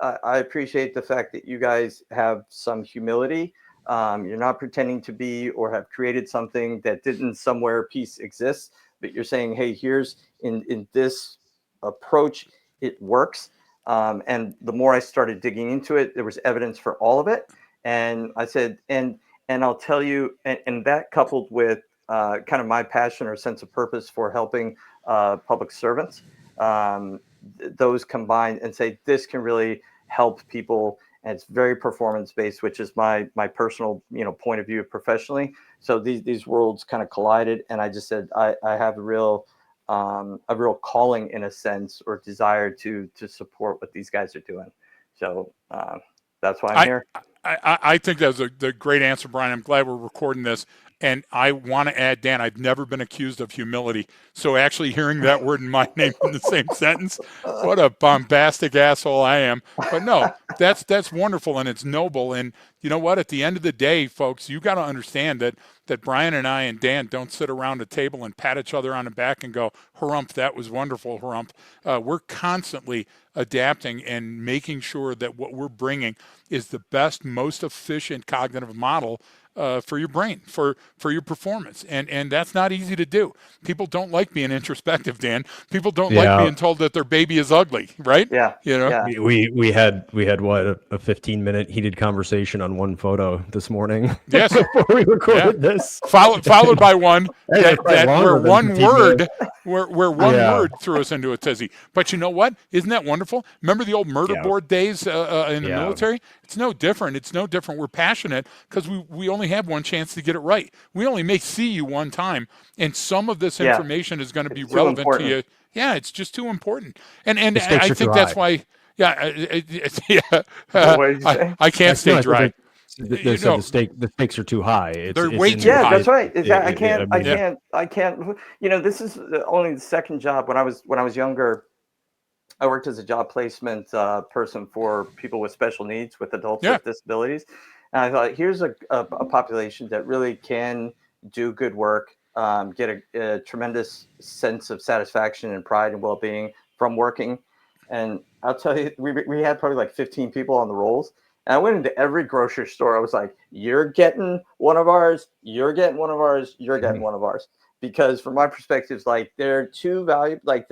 I appreciate the fact that you guys have some humility. You're not pretending to be or have created something that didn't somewhere piece exists, but you're saying, hey, here's in this approach, it works. And the more I started digging into it, there was evidence for all of it. And I said, and I'll tell you, and that coupled with kind of my passion or sense of purpose for helping public servants, those combined, and say this can really help people, and it's very performance based, which is my personal point of view professionally. So these worlds kind of collided, and I just said I have a real calling, in a sense, or desire to support what these guys are doing. So that's why I'm here. I think that was a great answer, Brian. I'm glad we're recording this. And I want to add, Dan, I've never been accused of humility. So actually hearing that word in my name in the same sentence, what a bombastic asshole I am. But no, that's wonderful and it's noble. And you know what? At the end of the day, folks, you got to understand that Brian and I and Dan don't sit around a table and pat each other on the back and go, "Harump, that was wonderful, Harump." We're constantly adapting and making sure that what we're bringing is the best, most efficient cognitive model for your brain, for your performance, and that's not easy to do. People don't like being introspective, Dan. People don't like being told that their baby is ugly, right? Yeah. You know. Yeah. We had what a 15-minute heated conversation on one photo this morning. Yes. Before we recorded this, followed by one that where than one 15 word minutes. where one word threw us into a tizzy. But you know what? Isn't that wonderful? Remember the old murder board days in the military? It's no different. It's no different. We're passionate because we only have one chance to get it right. We only may see you one time, and some of this information is going to be relevant to you. Yeah, it's just too important. And I think that's why. Yeah, What did you say? I can't stay dry. They said the stakes are too high. They're way too high. That's right. I can't. You know, this is only the second job. When I was younger, I worked as a job placement person for people with special needs, with adults with disabilities. And I thought, here's a population that really can do good work, get a tremendous sense of satisfaction and pride and well-being from working. And I'll tell you, we had probably like 15 people on the rolls. And I went into every grocery store. I was like, you're getting one of ours. You're getting one of ours. You're getting one of ours. Because from my perspective, like, they're too valuable. Like,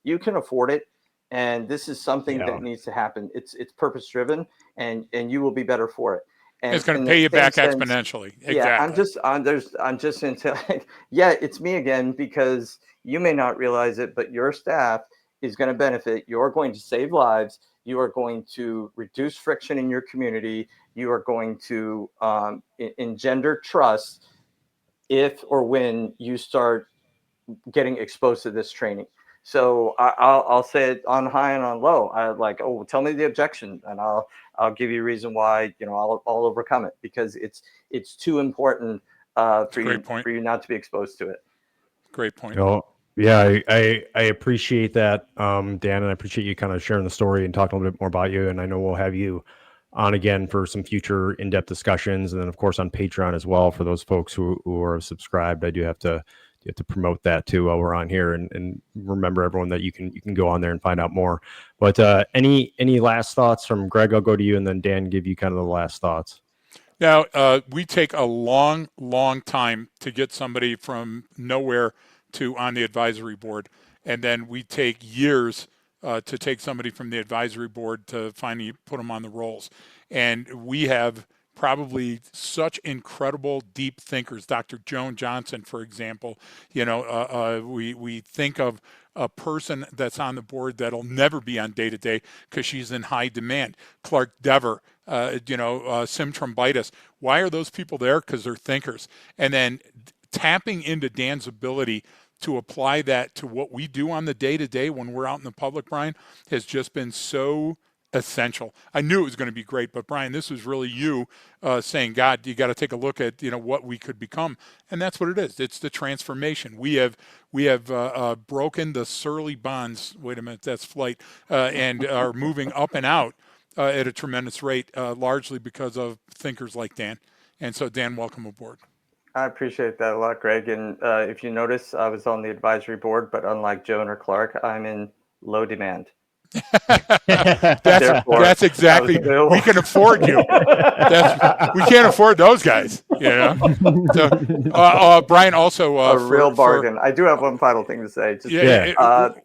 you can afford it. And this is something that needs to happen. It's purpose driven, and you will be better for it. And it's going to pay you back exponentially. Exactly. Yeah, I'm just into like, it's me again, because you may not realize it, but your staff is going to benefit. You're going to save lives. You are going to reduce friction in your community. You are going to engender trust if or when you start getting exposed to this training. So I'll say it on high and on low. I like, tell me the objection, and I'll give you a reason why. I'll overcome it, because it's too important for you not to be exposed to it. Great point. Yeah, I appreciate that, Dan, and I appreciate you kind of sharing the story and talking a little bit more about you. And I know we'll have you on again for some future in-depth discussions, and then of course on Patreon as well for those folks who are subscribed. I do have to promote that too while we're on here, and remember everyone that you can go on there and find out more. But any last thoughts from Greg? I'll go to you, and then Dan give you kind of the last thoughts. Now, we take a long time to get somebody from nowhere to on the advisory board, and then we take years to take somebody from the advisory board to finally put them on the rolls. And we have probably such incredible deep thinkers. Dr. Joan Johnson, for example, we think of a person that's on the board that'll never be on day-to-day because she's in high demand. Clark Dever, Sim Trombitis. Why are those people there? Because they're thinkers. And then tapping into Dan's ability to apply that to what we do on the day-to-day when we're out in the public, Brian, has just been so essential. I knew it was going to be great, but Brian, this was really you saying, God, you got to take a look at what we could become, and that's what it is. It's the transformation. We have broken the surly bonds. Wait a minute, that's flight, and are moving up and out at a tremendous rate, largely because of thinkers like Dan. And so, Dan, welcome aboard. I appreciate that a lot, Greg. And if you notice, I was on the advisory board, but unlike Joan or Clark, I'm in low demand. That's exactly. We can afford you. We can't afford those guys. So, Brian, also a real bargain. I do have one final thing to say.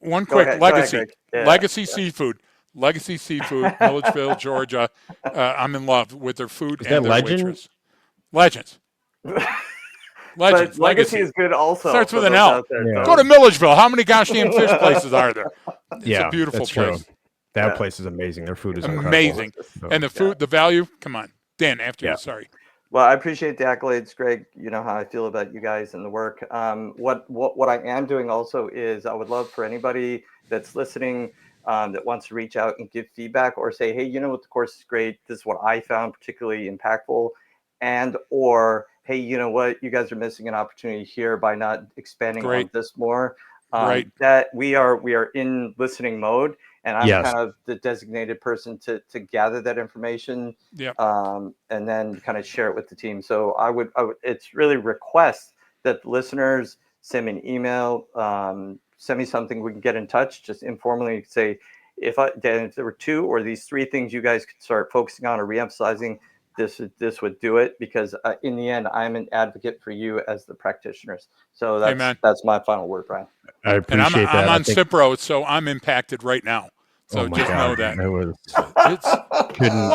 One quick legacy. Legacy Seafood. Legacy Seafood, Milledgeville, Georgia. I'm in love with their food and their waitress. Legends. But Legacy is good also. Starts with an L. Go to Milledgeville. How many gosh damn fish places are there? It's a beautiful place. True. That place is amazing. Their food is amazing. Incredible. And the food, the value, come on. Dan, after you, sorry. Well, I appreciate the accolades, Greg. You know how I feel about you guys and the work. What I am doing also is I would love for anybody that's listening that wants to reach out and give feedback or say, hey, the course is great. This is what I found particularly impactful. And or hey, you know what, you guys are missing an opportunity here by not expanding Great. on this more. Right. That we are in listening mode, and I'm Yes. kind of the designated person to gather that information, Yep. and then kind of share it with the team. So I would it's really request that the listeners send me an email, send me something, we can get in touch, just informally say, if there were 2 or these 3 things you guys could start focusing on or reemphasizing, this would do it, because in the end, I'm an advocate for you as the practitioners. So Amen. that's my final word, Brian. I And appreciate that. I'm I on think, Cipro, so I'm impacted right now. So oh my just God, know that. it was It's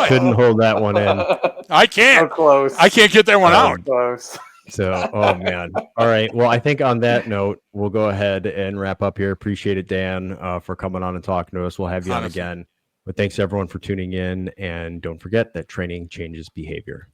couldn't hold that one in. I can't. So close. I can't get that one So out. close. So, oh man. All right. Well, I think on that note, we'll go ahead and wrap up here. Appreciate it, Dan, for coming on and talking to us. We'll have you Honestly. on again. But thanks everyone for tuning in. And don't forget that training changes behavior.